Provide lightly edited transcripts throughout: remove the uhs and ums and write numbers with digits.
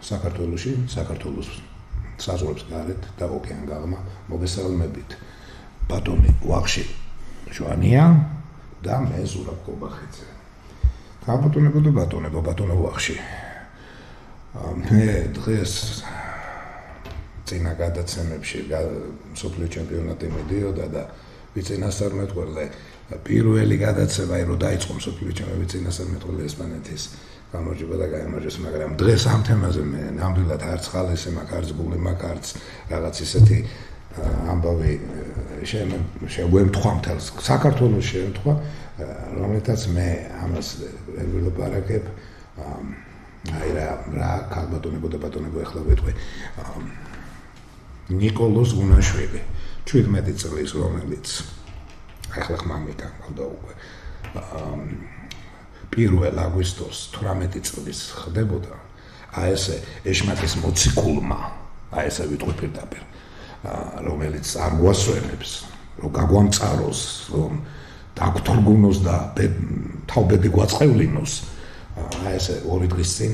საქართველოში, საქართველოს საზღვრებს გარეთ და ოკეანგაღმა მოგესალმებით. ბატონი ვახში ჟვანია და მე ზურაბ კობახიძე. გაბატონებო და ბატონო ვახში. მე დღეს წინა გადაცემებში მსოფლიო ჩემპიონატი მიდიოდა და ვიცინასწარმეტყველე პირველი გადაცემა რომ დაიწყო მსოფლიო ჩემპიონატი ვიცინასწარმეტყველე ესპანეთის გამარჯვება და გაიმარჯვეს, მაგრამ დღეს ამ თემაზე მე ნამდვილად არც ხალისი მაქვს, არც გული მაქვს, არც რაღაც ისეთი ამბავი შეგვემთხვა მთელს საქართველოს შეემთხვა, რომელთაც მე ამას ვერ ვილაპარაკებ. აი რა ქალბატონებო და ბატონებო ეხლა ვეთქვი. ნიკოლოზ გუნაშვილი 17 წლის რომელიც ახლა ხმამიტა ყავდა უკვე 1 აგვისტოს 18 წლის ხდებოდა აი ესე ეშმაკის მოციქულმა აი ესე ვიტყვი პირდაპირ რომელიც არ გვასვენებს რომ გაგვამწაროს რომ დაგთორგუნოს და თავბედი გვაწყევლინოს აი ესე 2 დღის წინ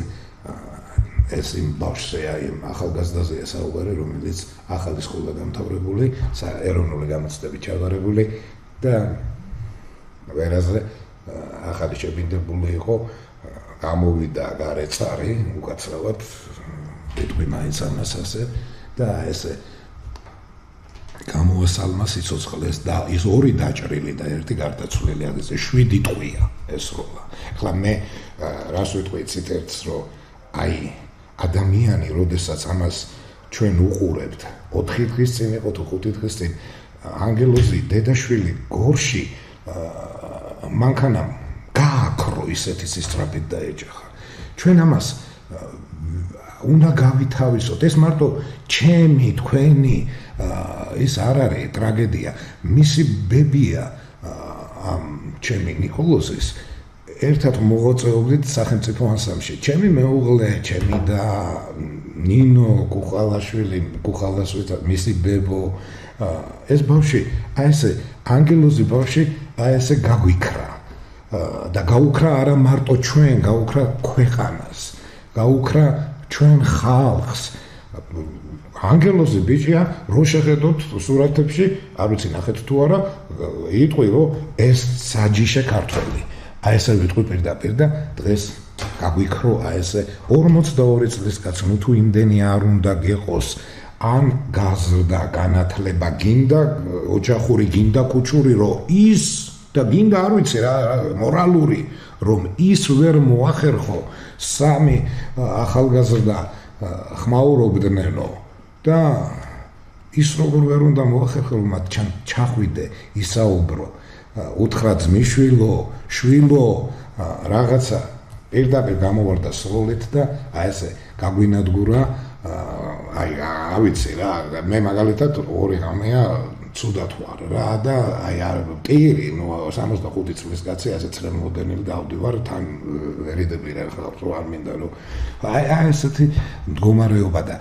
ეს იმ ბავშვზე აი ახალგაზრდაზეა საუბარი რომელიც ახალი სკოლა დამთავრებული ეროვნული გამოცდებით ჩაბარებული და ვერაზე ახალი შებინდებული იყო გამოვიდა გარეცარი უკაცრავად ვიტყვი მაინც ამას ასე და ესე გამოასალმა სიცოცხლეს და ის 2 დაჭრილი და 1 გარდაცვლილი აგეზე 7 ტყვია ეს როლა. ახლა მე რას ვიტყვი ციტერც რომ აი ადამიანი როდესაც ამას ჩვენ უყურებთ 4 დღის წინ იყო თუ 5 დღის წინ ანგელოზი დედაშვილი გორში მანქანამ გააქრო ისეთი სისწრაფით დაეჯახა. ჩვენ ამას უნდა გავითავისოთ. ეს მარტო ჩემი თქვენი ის არ არის ტრაგედია. მისი ბებია ამ ჩემი ნიკოლოზის ერთად მოღვაწეობდით სახელმწიფო ანსამბლში. ჩემი მეუღლე, ჩემი და ნინო კუხალაშვილი, მისი ბებო ეს ბავშვი, აი ესე ანგელოზი ბავშვი, აი ესე გაგვიქრა. და გაუქრა არა მარტო ჩვენ, გაუქრა ქვეყანას, გაუქრა ჩვენ ხალხს. ანგელოზი ბიჭია, რო შეხედოთ სურათებში, არ ვიცი ნახეთ თუ არა, იტყვი რომ ეს საჯიშე ქართველი. აი ესე ვიტყვი პირდაპირ და დღეს გაგვიქრო აი ესე 42 წლის კაცი, ნუ თუ იმდენი არ უნდა გეყოს, ან გაზრდა განათლება გინდა, ოჯახური გინდა კუჩური რომ ის და გინდა არ ვიცი რა მორალური რომ ის ვერ მოახერხო 3 ახალგაზრდა ხმაურობდნენო და ის როგორ ვერ უნდა მოახერხო მათ ჩახვიდე ისაუბრო უთხრა ძმისშვილო შვილო რაღაცა პირდაპირ გამოვარდა სროლით და აი ესე გაგვინადგურა აი არ ვიცი რა მე მაგალითად 2 ღამეა ცუდად ვარ რა და აი არ პირი ნუ 65 წლის კაცი ასე ცრემლოდენილი დავდივარ თან ვერიდები რა ხალხ რო არ მინდა რომ აი ესეთი მდგომარეობა და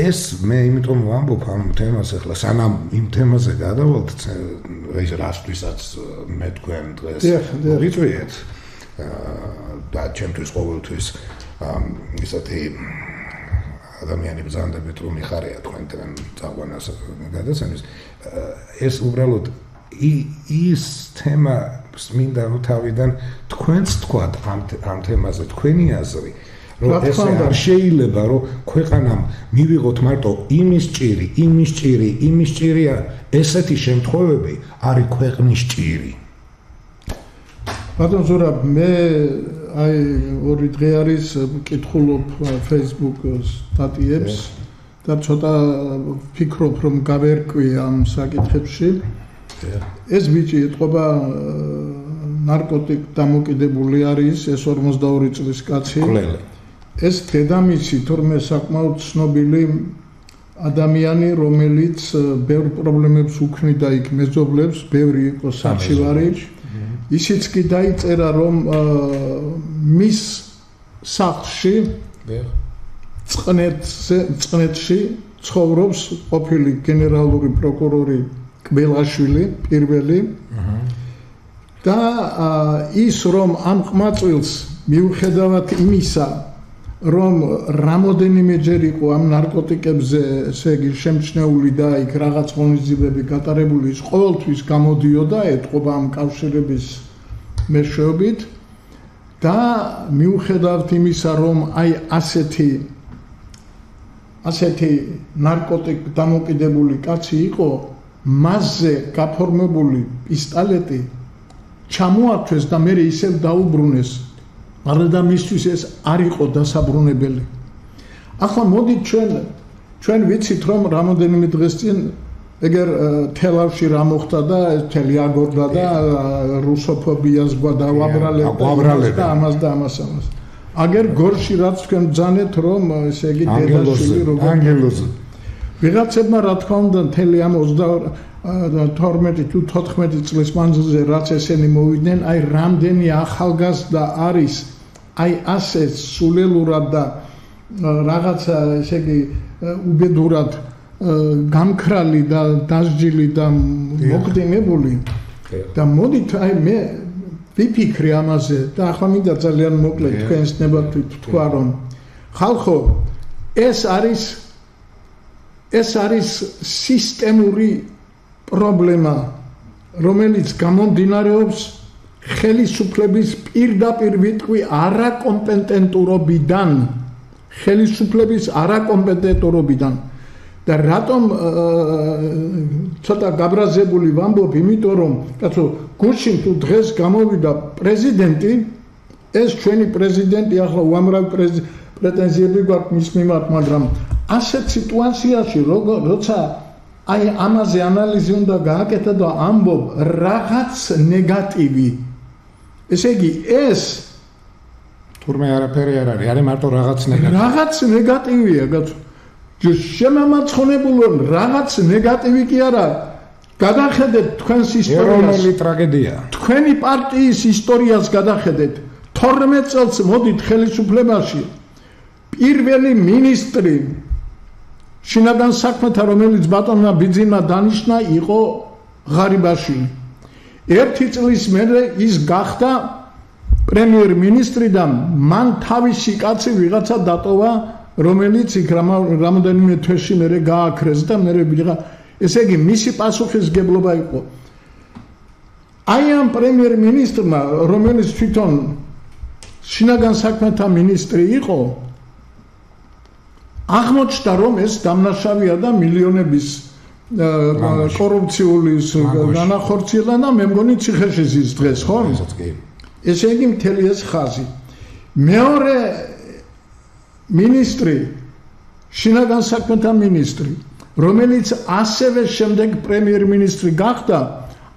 ეს მე იმიტომ ვამბობ ამ თემას ახლა სანამ იმ თემაზე გადავალთ ეს რასთვისაც მე თქვენ დღეს ვიწვიეთ და ჩემთვის ყოველთვის ისეთი ადამიანი ბრძანდებით რომ იხარია თქვენთან წაყვანას გადაცემის ეს უბრალოდ ის თემა მინდა რომ თავიდან თქვენც თქვათ ამ თემაზე თქვენი აზრი რომ ეს არ შეიძლება რომ ქვეყანამ მივიღოთ მარტო იმის ჭირია ესეთი შემთხვევები არის ქვეყნის ჭირი. ბატონ ზურაბ მე აი 2 დღე არის მკითხულობ Facebook სტატიებს და ცოტა ვფიქრობ რომ გავერკვი ამ საკითხებში. ეს ბიჭი ეთყობა ნარკოტიკ დამოკიდებული არის, ეს 42 წლის კაცი. ეს დედამისი თურმე საკმაოდ ცნობილი ადამიანი, რომელიც ბევრ პრობლემებს უქმნიდა იქ მეზობლებს, ბევრი იყო საჩივარი. ისიც კი დაიწერა რომ მის სახლში წყნეთში ცხოვრობს ყოფილი გენერალური პროკურორი კბელაშვილი პირველი და ის რომ ამ ყმაწვილს მიუხედავად იმისა რომ რამოდენიმეჯერ იყო ამ ნარკოტიკებზე, ესე იგი, შემჩნეული და იქ რაღაც ღონისძიებები გატარებული, ის ყოველთვის გამოდიოდა, ეთყობა ამ კავშირების მეშვეობით და მიუხედავად იმისა, რომ აი ასეთი ნარკოტიკ დამოკიდებული კაცი იყო, მასზე გაფორმებული პისტოლეტი ჩამოართვეს და მე ისევ დაუბრუნეს. მაგრამ მისთვის ეს არ იყო დასაბრუნებელი. ახლა მოდით ჩვენ ვიცით რომ რამოდენიმე დღეს წინ ეგერ თელავში რა მოხდა და თელი აგორდა და რუსოფობიას გვადავაბრალეთ და ამას. აგერ გორში რაც თქვენ ბძანეთ რომ ესე იგი დედაშვილი როგორ ანგელოზი. ვიღაცებმა რა თქმა უნდა თელი ამ 12 თუ 14 წლის მანძილზე რაც ესენი მოვიდნენ, აი რამდენი ახალგაზრდა არის აი ასე სულელურად და რაღაცა ესე იგი უბედურად გამქრალი და დასჯილი და მოკდინებული და მოდით აი მე ვიფიქრე ამაზე და ახლა მინდა ძალიან მოკლედ თქვენს ნებართვით თქვა რომ ხალხო ეს არის სისტემური პრობლემა რომელიც გამომდინარეობს ხელისუფლების პირდაპირ ვიტყვი არაკომპეტენტურობიდან და რატომ ცოტა გაბრაზებული ვამბობ იმიტომ რომ კაცო გუშინ თუ დღეს გამოვიდა პრეზიდენტი ეს ჩვენი პრეზიდენტი ახლა უამრავი პრეტენზიები გვაქვს მის მიმართ მაგრამ ასეთ სიტუაციაში როცა აი ამაზე ანალიზი უნდა გააკეთა და ამბობ რაღაც ნეგატივი ესე იგი ეს თურმე არაფერი არ არის, არის მარტო რაღაც ნეგატივია, კაცო. შემამაცხონებულო რაღაც ნეგატივი კი არა. გადახედეთ თქვენს ისტორიას. ეროვნული ტრაგედია. თქვენი პარტიის ისტორიას გადახედეთ. 12 წელს მოდით ხელისუფლებაში. პირველი მინისტრი შინაგან საქმეთა რომელიც ბატონმა ბიძინა დანიშნა იყო ღარიბაშვილი. 1 წლის მერე ის გახდა პრემიერ-მინისტრი და მან თავისი კაცი ვიღაცა დატოვა რომელიც იქ რამოდენიმე თვეში მერე გააქრეს და მერე ესე იგი მისი პასუხისგებლობა იყო აი ამ პრემიერ-მინისტრმა რომელიც თვითონ შინაგან საქმეთა მინისტრი იყო აღმოჩნდა რომ ეს დამნაშავეა და მილიონების კორუფციული განახორციელა და მე მგონი ციხეში ზის დღეს ხო? ესე იგი მთელი ეს ხაზი. მეორე მინისტრი, შინაგან საქმეთა მინისტრი, რომელიც ასევე შემდეგ პრემიერ-მინისტრი გახდა,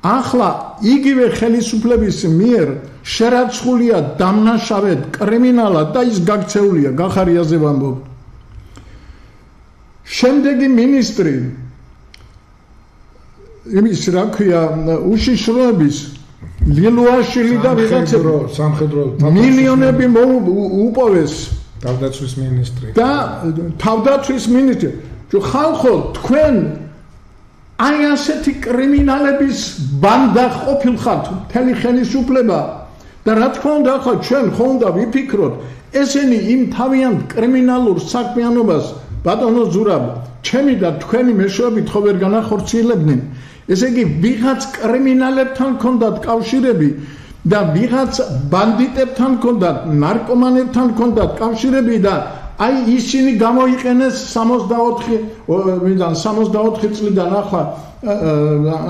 ახლა იგივე ხელისუფლების მიერ შერაცხულია დამნაშავედ კრიმინალად და ის გაქცეულია, გახარიაზე ვამბობ. შემდეგი მინისტრი იმის რა ქვია უშიშროების ლილუაშვილი და ვიღაცები სამხედრო მილიონები უპოვეს თავდაცვის მინისტრი და თავდაცვის მინისტრი ხალხო თქვენ აი ასეთი კრიმინალების ბანდა ყოფილხართ მთელი ხელისუფლება და რა თქმა უნდა ახლა ჩვენ ხო უნდა ვიფიქროთ ესენი იმ თავიანთ კრიმინალურ საქმიანობას ბატონო ზურაბ ჩემი და თქვენი მეშვეობით ხო ვერ განახორციელებდნენ ესე იგი ვიღაც კრიმინალებთან ჰქონდათ კავშირები და ვიღაც ბანდიტებთან ჰქონდათ ნარკომანებთან ჰქონდათ კავშირები და აი ისინი გამოიყენეს 64 წლიდან ახლა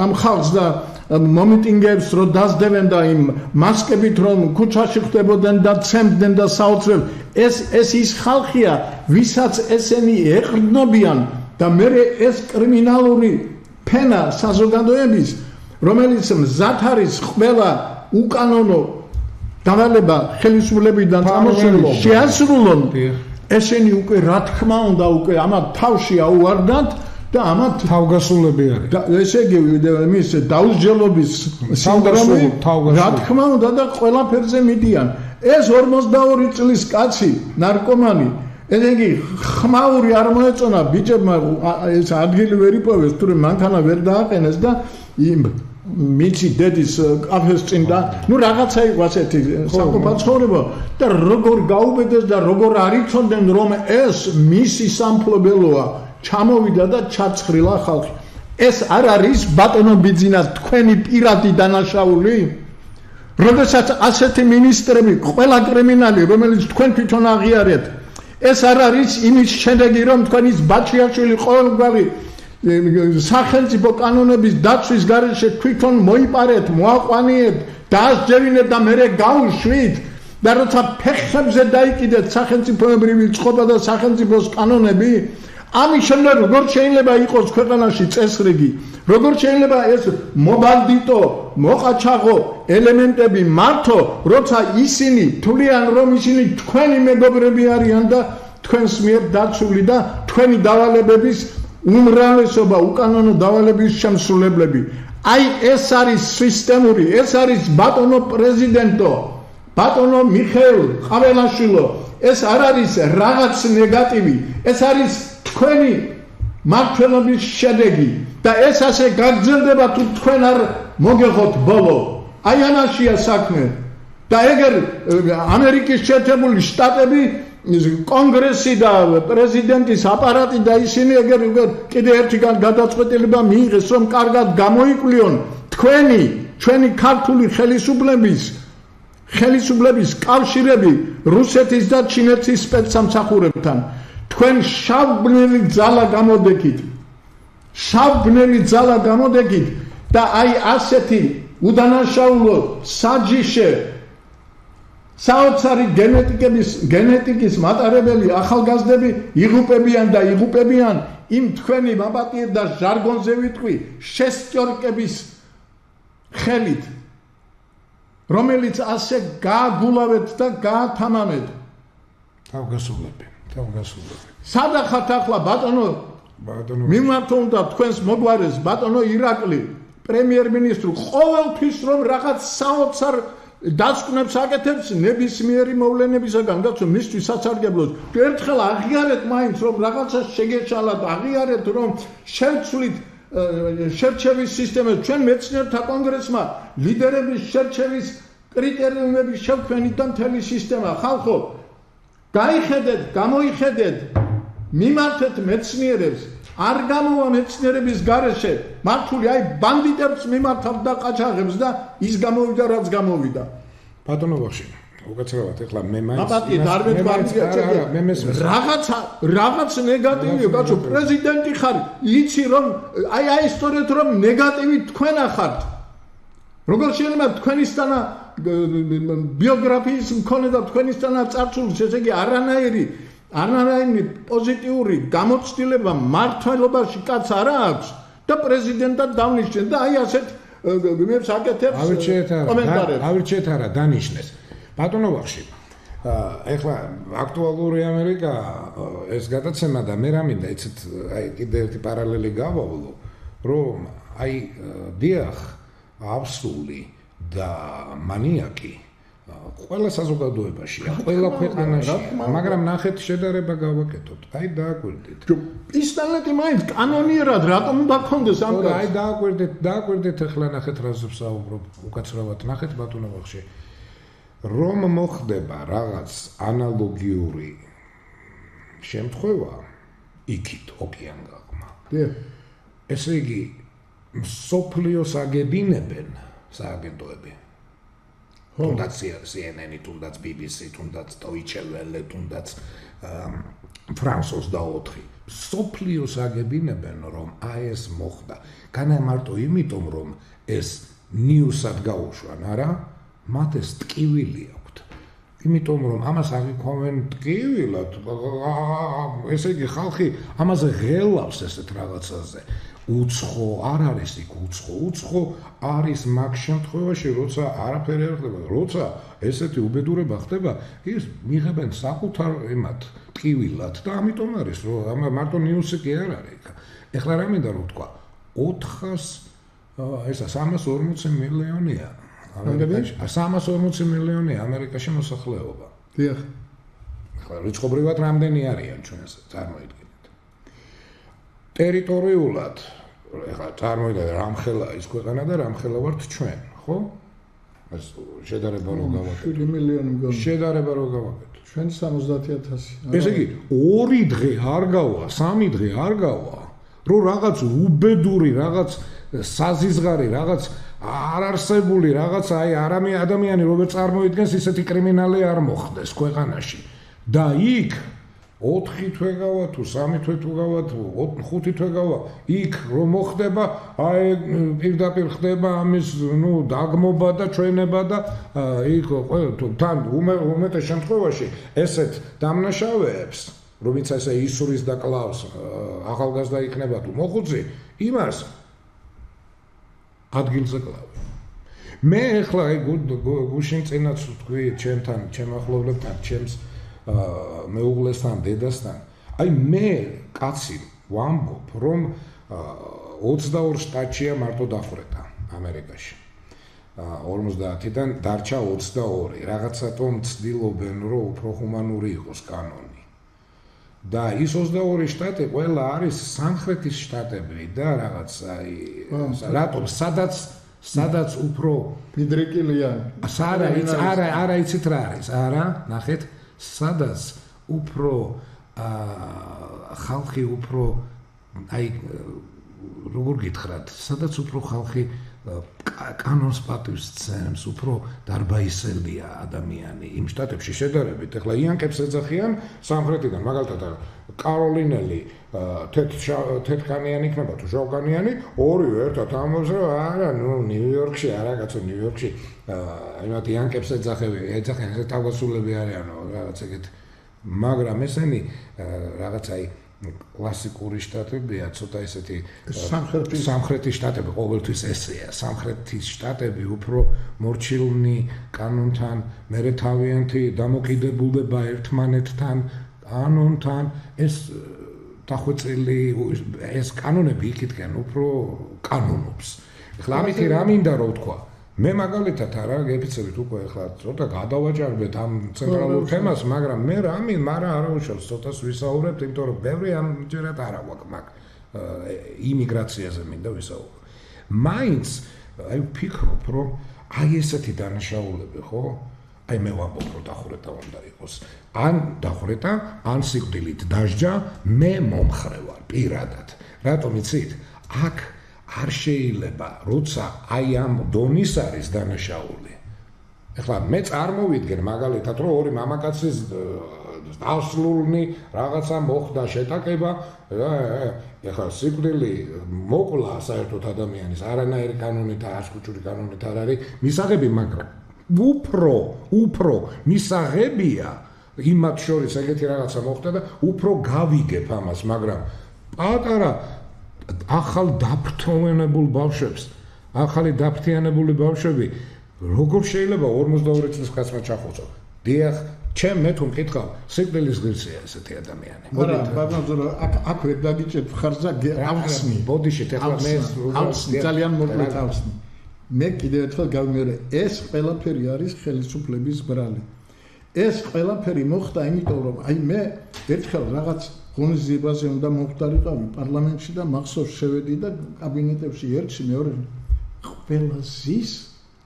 ამ ხალხს და მომიტინგებს რომ დასდევენ და იმ მასკებით რომ ქუჩაში ხდებოდნენ და ცემდნენ და საოცრად ეს ის ხალხია ვისაც ესენი ეყრდნობიან და მე ეს კრიმინალური ფენა საზოგადოების რომელიც მზად არის ყველა უკანონო დავალება ხელისუფლებიდან წამოსული შეასრულონ ესენი უკვე რა თქმა უნდა უკვე ამათ თავში აუვარდათ და ამათ თავგასულები არის ესე იგი მის დაუსჯელობის სინდრომი რა თქმა უნდა და ყველაფერზე მიდიან ეს 42 წლის კაცი ნარკომანი ესე იგი ხმაური არ მოეწონა ბიჭებმა ეს ადგილი ვერ იპოვეს თუმცა მანქანა ვერ დააყენეს და იმ მიცი დედის კაფეს წინ და ნუ რაღაცა იყო ასეთი საკუთარ ცხოვრება და როგორ გაუბედეს და როგორ არიცოდნენ რომ ეს მისი სამფლობელოა ჩამოვიდა და ჩაცხრილა ხალხი ეს არ არის ბატონო ბიძინა თქვენი პირადი დანაშაული როდესაც ასეთი მინისტრები ყველა კრიმინალი რომელიც თქვენ თვითონ აღიარეთ ეს არ არის იმის შედეგი რომ თქვენის ბაჩიაშვილი ყოველგვარი სახელმწიფო კანონების დაცვის გარეშე თვითონ მოიპარეთ, მოაყვანიეთ, დაასჯერინეთ და მერე გაუშვით და როცა ფეხებზე დაიკიდეთ სახელმწიფოებრივი წყობა და სახელმწიფოს კანონები, ამის შემდეგ როგორ შეიძლება იყოს ქვეყანაში წესრიგი, როგორ შეიძლება ეს მობანდიტო, მოყაჩაღო ელემენტები მართო, როცა ისინი თვლიან რომ ისინი თქვენი მეგობრები არიან და თქვენს მიერ დაცული და თქვენი დავალებების უმრავლესობა უკანონო დავალების შემსრულებლები. აი ეს არის სისტემური, ეს არის ბატონო პრეზიდენტო, ბატონო მიხეილ ყაველაშვილო, ეს არ არის რაღაც ნეგატივი, ეს არის თქვენი მართლობის შედეგი და ეს ასე გაგრძელდება თუ თქვენ არ მოგეხოთ ბოლო. აი ამაშია საქმე. და ეგერ ამერიკის შეერთებული შტატები კონგრესი და პრეზიდენტის აპარატი და ისინი ეგერ კიდე ერთი გადაწყვეტილება მიიღეს რომ კარგად გამოიკვლიონ ჩვენი ქართული ხელისუფლების კავშირები რუსეთის და ჩინეთის სპეცსამსახურებთან თქვენ შავბნელი ძალა გამოდეკით და აი ასეთი უდანაშაულო საჯიშე საოცარი გენეტიკის მატარებელი ახალგაზრდები იღუპებიან იმ თქვენი მაპატიეთ და ჟარგონზე ვიტყვი შეესტიორკების ხელით რომელიც ასე გააგულავეთ და გაათამამეთ თავგასულები სადახართ ახლა ბატონო მიმართო უნდა თქვენს მოგვარეს ბატონო ირაკლი პრემიერ-მინისტრი ყოველთვის რომ რაღაც საოცარ დასკვნებს აკეთებს ნებისმიერი მოვლენებისაგან გაცო მისთვის სასარგებლოს ერთხელ აღიარეთ მაინც რომ რაღაცა შეგეშალათ აღიარეთ რომ შევცვლით შერჩევის სისტემას ჩვენ მეცნიერთა კონგრესმა ლიდერების შერჩევის კრიტერიუმები შევქმნით და მთელი სისტემა ხალხო გაიხედეთ გამოიხედეთ მიმართეთ მეცნიერებს არ გამოვა მეცნიერების გარეშე მართული აი ბანდიტებს მიმართავთ და ყაჩაღებს და ის გამოვიდა რაც გამოვიდა ბატონო ბახში უკაცრავად ეხლა მე მაინც რაღაც ნეგატივია კაცო პრეზიდენტი ხარ იცი რომ აი სწორედ რომ ნეგატივი თქვენ ახართ როგორ შეიძლება თქვენისთანა ბიოგრაფიის მქონე და თქვენისთანა წარსულის ესე იგი არანაირი პოზიტიური გამოცდილება მართლობაში კაც არ აქვს და პრეზიდენტად დავნიშნეთ და აი ასეთ გმებს აკეთებს კომენტარებს ავირჩეთ არა დანიშნეს ბატონო ბახში ეხლა აქტუალური ამერიკა ეს გადაცემა და მე რამინდა იცით აი კიდე ერთი პარალელი გავავლო რომ აი დიახ აბსურდი და მანიაკი ყველა საზოგადოებაშია, ყველა ქვეყანაში, მაგრამ ნახეთ შედარება გავაკეთოთ. აი დააკვირდით. პისტოლეტი მაინც კანონიერად რატომ უნდა გქონდეს ამ კაცს? აი დააკვირდით ახლა ნახეთ რაზე ვსაუბრობ, უკაცრავად ნახეთ ბატონო ბახში. რომ მოხდება რაღაც ანალოგიური შემთხვევა იქით ოკეანგაღმა. ესე იგი სოფლიოს აგებინებენ სააგენტოები. თუნდაც CNN, თუნდაც BBC, თუნდაც Deutsche Welle, თუნდაც France 24. სოფლიოს აგებინებენ რომ აი ეს მოხდა. განა მარტო იმიტომ რომ ეს ნიუსად გაუშვან, არა? მათ ეს ტკივილი აქვთ. იმიტომ რომ ამას აღიქვამენ ტკივილად. ესე იგი ხალხი ამაზე ღელავს ესეთ რაღაცაზე. უცხო არ არის იქ უცხო არის მაგ შემთხვევაში როცა არაფერი არ ხდება როცა ესეთი უბედურება ხდება ის მიიღებენ საკუთარ იმათ ტკივილად და ამიტომ არის რომ მარტო ნიუსი კი არ არის ეხლა რა მინდა რომ თქვა 340 მილიონია ამერიკაში 340 მილიონი ამერიკაში მოსახლეობა დიახ ეხლა რიცხობრივად რამდენი არიან ჩვენს წარმოიდგინეთ ტერიტორიულად ეხლა წარმოვიდა რამხელა ის ქვეყანა და რამხელა ვართ ჩვენ, ხო? ეს შედარება რო გავაკეთოთ. 7 მილიონი მგონი. შედარება რო გავაკეთოთ. ჩვენ 70,000. ესე იგი 2 დღე არ გავა, 3 დღე არ გავა, რომ რაღაც უბედური, რაღაც საზიზღარი, რაღაც არარსებული, რაღაც აი ადამიანი როგორ წარმოიდგენს ისეთი კრიმინალი არ მოხდეს ქვეყანაში. და იქ 4 თვე გავა თუ 3 თვე თუ გავა თუ 5 თვე გავა, იქ რომ მოხდება, აი პირდაპირ ხდება ამის, დაგმობა და ჩვენება და იქ თან უმეტეს შემთხვევაში ესეთ დამნაშავეებს, რომიც ესე ისურის და კლავს ახალგაზრდა იქნება თუ მოხუცი, იმას ადგილზე კლავენ. მე ახლა გუშინ წინაც ვთქვი ჩემთან, ჩემ ახლობლებთან, ჩემს მეუღლესთან, დედასთან. აი მე კაცი ვამბობ, რომ 22 შტატშია მარტო დახვრეტა ამერიკაში. 50-დან დარჩა 22. რაღაცატომ ცდილობენ, რომ უფრო ჰუმანური იყოს კანონი. და ის 22 შტატი ყველა არის სამხრეთის შტატები და რაღაც აი რატომ სადაც უფრო მიდრეკილია. არა იცით რა არის? არა, ნახეთ, სადაც უფრო ხალხი უფრო აი როგორ გითხრათ, სადაც უფრო ხალხი კანონს პატივს სცემს, უფრო დარბაისელია ადამიანი იმ შტატებში შედარებით. ეხლა იანკებს ეძახიან სამხრეთიდან, მაგალითად კაროლინელი თეთრკანიანი იქნება თუ შავკანიანი, ორივე ერთად ამბობს, რომ არა, ნიუ-იორკში, არა კაცო, ნიუ-იორკში იმათ იანკებს ეძახიან, ეს თავგასულები არიანო, რაღაც ეგეთ. მაგრამ ესენი რაღაც აი კლასიკური შტატებია, ცოტა ესეთი სამხრეთის შტატები ყოველთვის ესეა. სამხრეთის შტატები უფრო მორჩილნი კანონთან, მერე თავიანთი დამოკიდებულება ერთმანეთთან, კანონთან, ეს დახვეწილი ეს კანონები იქითკენ უფრო კანონობს. ეხლა ამითი რა მინდა რომ ვთქვა? მე მაგალითად არა გეფიცებით უკვე ეხლა ცოტა გადავაჭარბეთ ამ ცენტრალურ თემას, მაგრამ მე არა უშავს ცოტას ვისაუბრებთ, იმიტომ რომ ბევრი ამჯერად არა გვაქვს მაგ იმიგრაციაზე მინდა ვისაუბრო. მაინც აი ვფიქრობ, რომ აი ესეთი დანაშაულები, ხო? აი მე ვამბობ, რომ დახვრეტა უნდა იყოს. ან დახვრეტა, ან სიკვდილით დასჯა, მე მომხრე ვარ პირადად. რატომ იცით? აქ არ შეიძლება, როცა აი ამ დონის არის დანაშაული. ეხლა მე წარმოვიდგენ მაგალითად, რომ ორი მამაკაცის დასლულნი რაღაცა მოხდა შეტაკება, ეხლა სიკვდილი მოკლა საერთოდ ადამიანის, არანაირი კანონით, ასკუჩური კანონით არ არის მისაღები, მაგრამ უფრო მისაღებია იმათ შორის ეგეთი რაღაცა მოხდა და უფრო გავიგებ ამას, მაგრამ პატარა ახალ დაფრთხოვნებულ ბავშვებს, ახალი დაფრთიანებული ბავშვები, როგორ შეიძლება 42 წლის კაცმა ჩახოცო? დიახ, მე თუ მკითხავ, სიკვდილის ღირსია ესეთი ადამიანი. მაგრამ აქ ვერ დაგიჭერთ ხარჯა ავხსნი. ბოდიშით ეხლა მე ძალიან მოკლედ ავხსნი. მე კიდევ ერთხელ გავიმეორე, ეს ყველაფერი არის ხელისუფლების ბრალი. ეს ყველაფერი მოხდა, იმიტომ რომ აი მე ერთხელ რაღაც ღონისძიებაზე უნდა მომხდარიყავი პარლამენტში და მახსოვს შევედი და კაბინეტებში ერთში მეორე ყველა ზის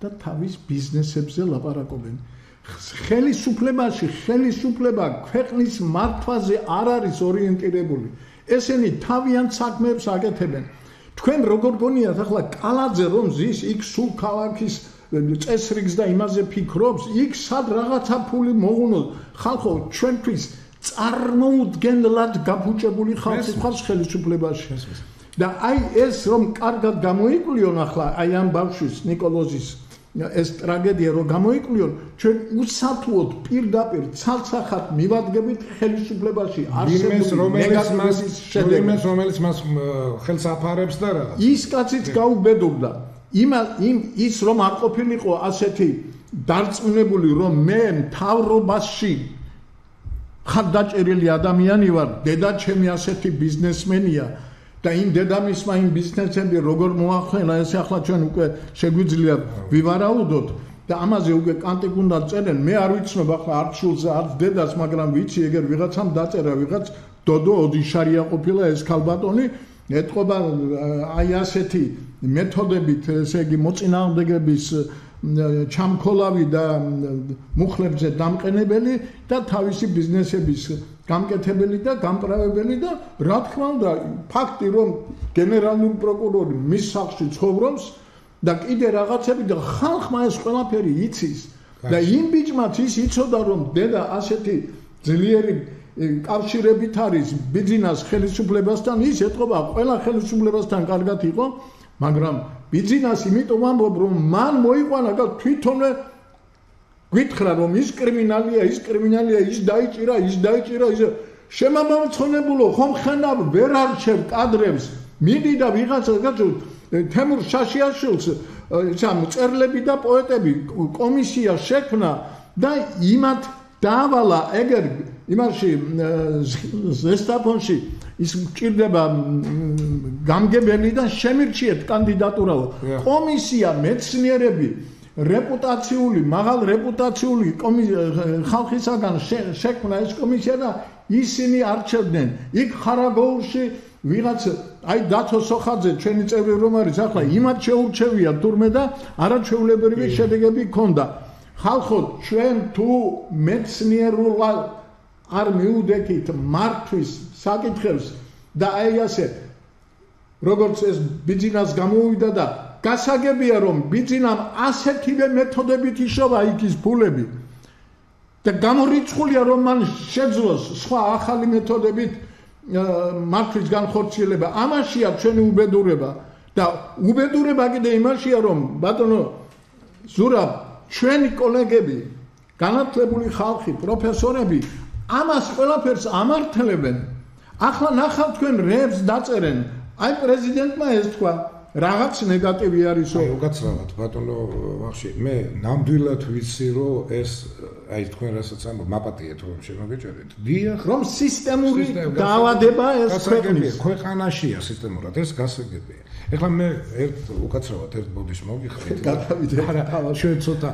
და თავის ბიზნესებზე ლაპარაკობენ. ხელისუფლება ქვეყნის მართვაზე არ არის ორიენტირებული. ესენი თავიანთ საქმეებს აკეთებენ. თქვენ როგორ გონიათ ახლა კალაძე რომ ზის იქ სულ ქალაქის წესრიგს და იმაზე ფიქრობს, იქ სად რაღაცა ფული მოღუნოს. ხალხო, ჩვენთვის წარმოუდგენლად გაფუჭებული ხალხი ხარს ხელისუფლებაში. და აი ეს რომ კარგად გამოიკვლიონ ახლა აი ამ ბავშვის ნიკოლოზის ეს ტრაგედია რომ გამოიკვლიონ, ჩვენ უსათუოდ პირდაპირ ცალსახად მივადგებით ხელისუფლებაში რომელიც მას ხელს აფარებს და რაღაც. ის კაციც გაუბედურდა. ის რომ არ ყოფილიყო ასეთი დარწმუნებული რომ მე მთავრობაში ხარდაჭერილი ადამიანი ვარ, დედა ჩემი ასეთი ბიზნესმენია და იმ დედამისმა იმ ბიზნესები როგორ მოახერხა, ეს ახლა ჩვენ უკვე შეგვიძლია ვივარაუდოთ და ამაზე უკვე კანტიკუნდა წერენ. მე არ ვიცნობ ახლა არც შულზე, არც დედას, მაგრამ ვიცი ეგერ ვიღაცამ დაწერა, ვიღაც დოდო ოდიშარია ყოფილა ეს ქალბატონი ეთყობა აი ასეთი მეთოდებით, ესე იგი მოწინააღმდეგების ჩამქოლავი და მუხლებზე დამყენებელი და თავისი ბიზნესების გამკეთებელი და გამправებელი და რა თქმა უნდა ფაქტი რომ გენერალური პროკურორი მის სახლში ცხოვრობს და კიდე რაღაცები და ხალხმა ეს ყველაფერი იცის და იმ ბიჭმაც ის იცოდა რომ დედა ასეთი ძლიერი კავშირებით არის ბიძინას ხელისუფლებასთან ის ეთყობა ყველა ხელისუფლებასთან კარგად იყო მაგრამ ბიძინას იმიტომ ამბობ რომ მან მოიყვანა და თვითონვე გითხრა რომ ის კრიმინალია ის დაიჭირა ის შემამომცხონებულო ხომ ხენავ ვერ არჩევ კადრებს მიდი და ვიღაცა თემურ შაშიაშვილს წერლები და პოეტები კომისია შექმნა და იმათ დაავალა ეგერ იმაში ზესტაფონში ის მჭირდება გამგებელი და შემირჩიეთ კანდიდატურაო კომისია მეცნიერები რეპუტაციული მაღალ რეპუტაციული ხალხისაგან შექმნა ეს კომისია და ისინი არჩევდნენ იქ ხარაგოულში ვიღაც აი დათო სოხაძე ჩვენი წევრი რომ არის ახლა იმათ შეურჩევია თურმე და არაჩვეულებრივი შედეგები ჰქონდა ხალხო ჩვენ თუ მეცნიერულად არ მიუდექით მართვის საკითხებს და აი ასე როგორც ეს ბიძინას გამოვიდა და გასაგებია რომ ბიძინამ ასეთივე მეთოდებით იშოვა იქ ის ფულები და გამორიცხულია რომ მან შეძლოს სხვა ახალი მეთოდებით მართვის განხორციელება ამაშია ჩვენი უბედურება და უბედურება კიდე იმაშია რომ ბატონო ზურაბ ჩვენი კოლეგები განათლებული ხალხი პროფესორები ამას ყველაფერს ამართლებენ ახლა ნახავთ თქვენ რეებს დაწერენ აი პრეზიდენტმა ეს თქვა რაღაც ნეგატივი არისო აი უკაცრავად ბატონო ვახში მე ნამდვილად ვიცი რომ ეს აი თქვენ რასაც ამბობ მაპატიეთ რომ შემოგეჭერეთ დიახ რომ სისტემური დაავადება ეს ქვეყანაშია სისტემურად ეს გასაგებია ეხლა მე უკაცრავად ერთ ბოდიშ მოგიხდით გადავიდეთ ჩვენ ცოტა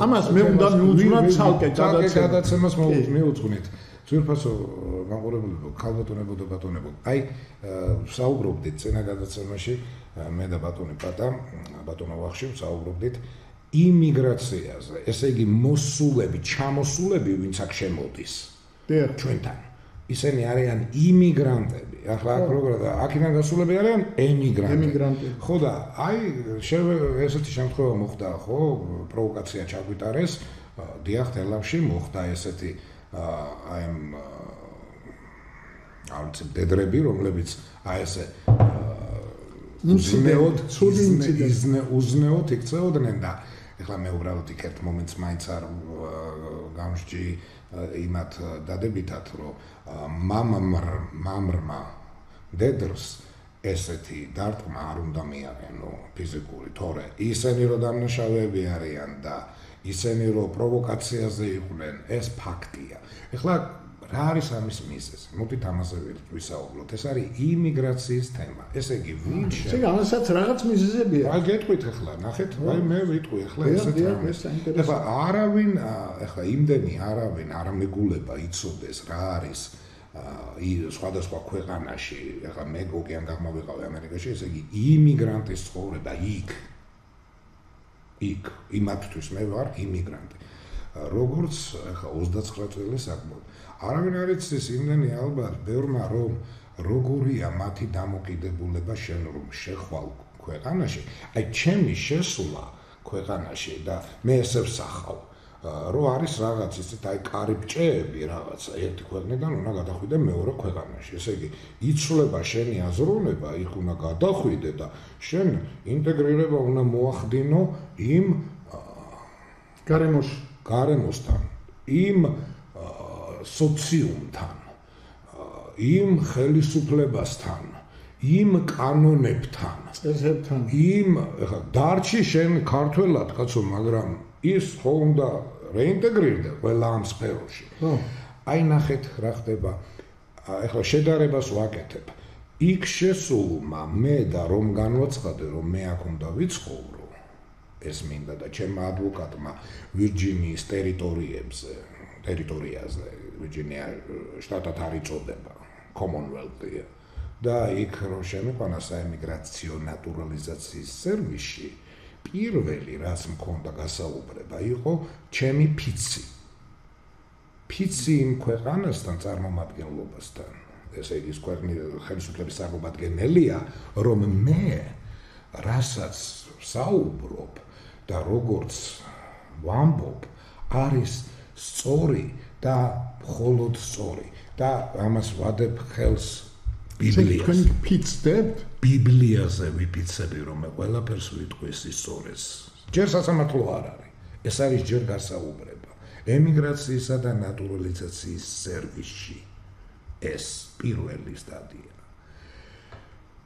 ამას მე უნდა მიუძღვნათ ცალკე გადაცემას მიუძღვნით ძვირფასო მაყურებლებო ქალბატონებო და ბატონებო აი საუბრობდით წინა გადაცემაში მე და ბატონი პატა ბატონო ვახში საუბრობდით იმიგრაციაზე ესე იგი მოსულები ჩამოსულები ვინც აქ შემოდის ჩვენთან ისინი არიან იმიგრანტები ახლა აქ როგორ აქედან გასულები არიან ემიგრანტები ხო და აი ესეთი შემთხვევა მოხდა ხო პროვოკაცია ჩაგვიტარეს დიახ თელავში მოხდა ესეთი აი არც დედრები რომლებიც აი ესე უზნეოდ იქცეოდნენ და ეხლა მე უბრალოდ იქ ერთ მომენტს მაინც არ გამსჭი იმათ დადებითად რომ მამრმა დედრს ესეთი დარტყმა არ უნდა მიაყენო ფიზიკური თორე ისინი რომ დამნაშავეები არიან და ისინი რომ პროვოკაციაზე იყვნენ ეს ფაქტია ეხლა რა არის ამის მიზეზი? მოდით ამაზე ვისაუბროთ. ეს არის იმიგრაციის თემა. ესე იგი, ვინ შეიძლება ამასაც რაღაც მიზეზებია. აი გეტყვით ახლა, ნახეთ, აი მე ვიტყვი ახლა ესეთ რამეს. ეხლა არავინ, ახლა იმდენი არავინ არ მეგულება იცოდეს რა არის სხვადასხვა ქვეყანაში, ახლა მე გოგიან გამოვიყავი ამერიკაში, ესე იგი იმიგრანტის ცხოვრება იქ იმათთვის მე ვარ იმიგრანტი. როგორც ახლა 29 წელი საკმაოდ არავინ არ იცის იმდენი ალბათ ბევრმა რომ როგორია მათი დამოკიდებულება შენ რომ შეხვალ ქვეყანაში აი ჩემი შესვლა ქვეყანაში და მე ესე ვსახავ რომ არის რაღაც ისეთ აი კარიბჭეები რაღაცა ერთი ქვეყნიდან უნდა გადახვიდე მეორე ქვეყანაში ესე იგი იცვლება შენი აზროვნება იქ უნდა გადახვიდე და შენ ინტეგრირება უნდა მოახდინო იმ გარემოსთან იმ სოციუმთან იმ ხელისუფლებასთან იმ კანონებთან წესებთან იმ დარჩი შენ ქართველად კაცო მაგრამ ის ხო უნდა რეინტეგრირდე ყველა ამ სფეროში აი ნახეთ რა ხდება ეხლა შედარებას ვაკეთებ იქ შესულმა მე და რომ განვაცხადე რომ მე აქ უნდა ვიცხოვრო ეს მინდა და ჩემმა ადვოკატმა ვირჯინიის ტერიტორიაზე ვირჯინია შტატად არ იწოდება Commonwealth-ია და იქ რომ შემიყვანა საემიგრაციო ნატურალიზაციის სერვისში პირველი რაც მქონდა გასაუბრება იყო ჩემი ფიცი იმ ქვეყანასთან წარმომადგენლობასთან ესე იგი ქვეყნის ხელისუფლების წარმომადგენელია რომ მე რასაც საუბრობ და როგორც ვამბობ არის სწორი და მხოლოდ სწორი და ამას ვადებ ხელს ბიბლიაზე ვიფიცები რომ მე ყველაფერს ვიტყვი ისწორეს ჯერ სასამართლო არ არის ეს არის ჯერ გასაუბრება ემიგრაციისა და ნატურალიზაციის სერვისში ეს პირველი სტადია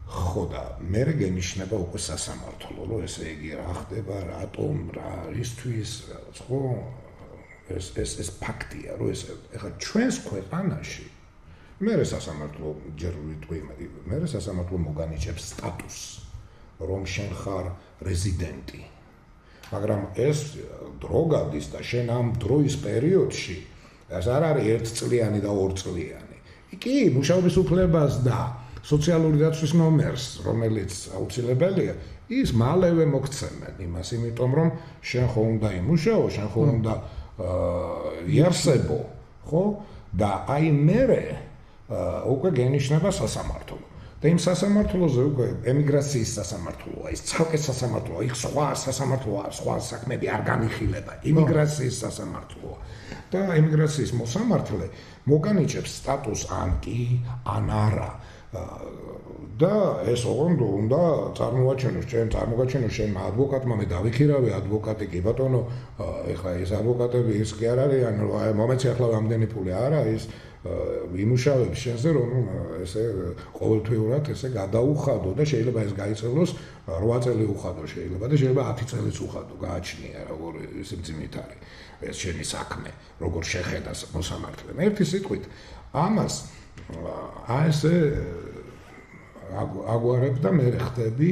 ხო და მე გენიშნება უკვე სასამართლო რომ ესე იგი რა ხდება რატომ რა ისთვის ხო ეს ფაქტია რომ ეს ეხლა ჩვენს ქვეყანაში მე სასამართლო ჯერ ვიტყვი მე სასამართლო მოგანიჭებს სტატუსს რომ შენ ხარ რეზიდენტი მაგრამ ეს დრო გადის და შენ ამ დროის პერიოდში ეს არ არის 1 წლიანი და 2 წლიანი კი მუშაობის უფლებას და სოციალური დაცვის ნომერს რომელიც აუცილებელია ის მალევე მოგცემენ იმას იმიტომ რომ შენ ხო უნდა იმუშაო შენ ხო უნდა იარსებო ხო და აი მე უკვე გენიშნება სასამართლო და იმ სასამართლოზე უკვე ემიგრაციის სასამართლოა ის ცალკე სასამართლოა იქ სხვა სასამართლოა სხვა საქმეები არ განიხილება იმიგრაციის სასამართლოა და ემიგრაციის მოსამართლე მოგანიჭებს სტატუსს ან კი ან არა და ეს ოღონდ უნდა წარმოგაჩენოს შენ ადვოკატმა მე დავიქირავე ადვოკატი კი ბატონო ეხლა ეს ადვოკატები ის კი არ არიან მომეცი ახლა რამდენი ფული არა ის იმუშავებს შენზე რომ ესე ყოველთვიურად ესე გადაუხადო და შეიძლება ეს გაიწელოს 8 წელი უხადო შეიძლება და შეიძლება 10 წელიც უხადო გააჩნია როგორ ეს მძიმით არის ეს შენი საქმე როგორ შეხედა მოსამართლემ ერთი სიტყვით ამას ესე აგვარებ და მე ხდები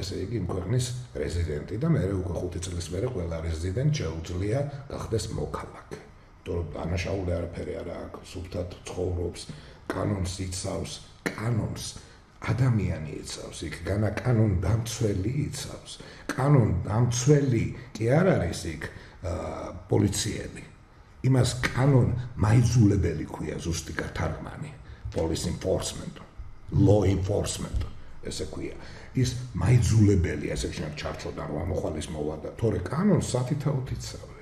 ესე იგი იმ ქვეყნის რეზიდენტი და მე უკვე 5 წლის მერე ყველა რეზიდენტ შეუძლია გახდეს მოქალაქე თორემ დანაშაული არაფერი არ აქვს სულთად ცხოვრობს კანონს იცავს კანონს ადამიანი იცავს იქ განა კანონ დამცველი იცავს კანონ დამცველი კი არ არის იქ პოლიციელი იმას კანონ მაიძულებელი ქვია ზუსტი გათარგმანი police enforcement law enforcement ესე ქვია ის მაიძულებელია ესე შეიძლება ჩარჩოდან რომ ამოხვალის მოვადა თორე კანონს სათითაოდ იცავენ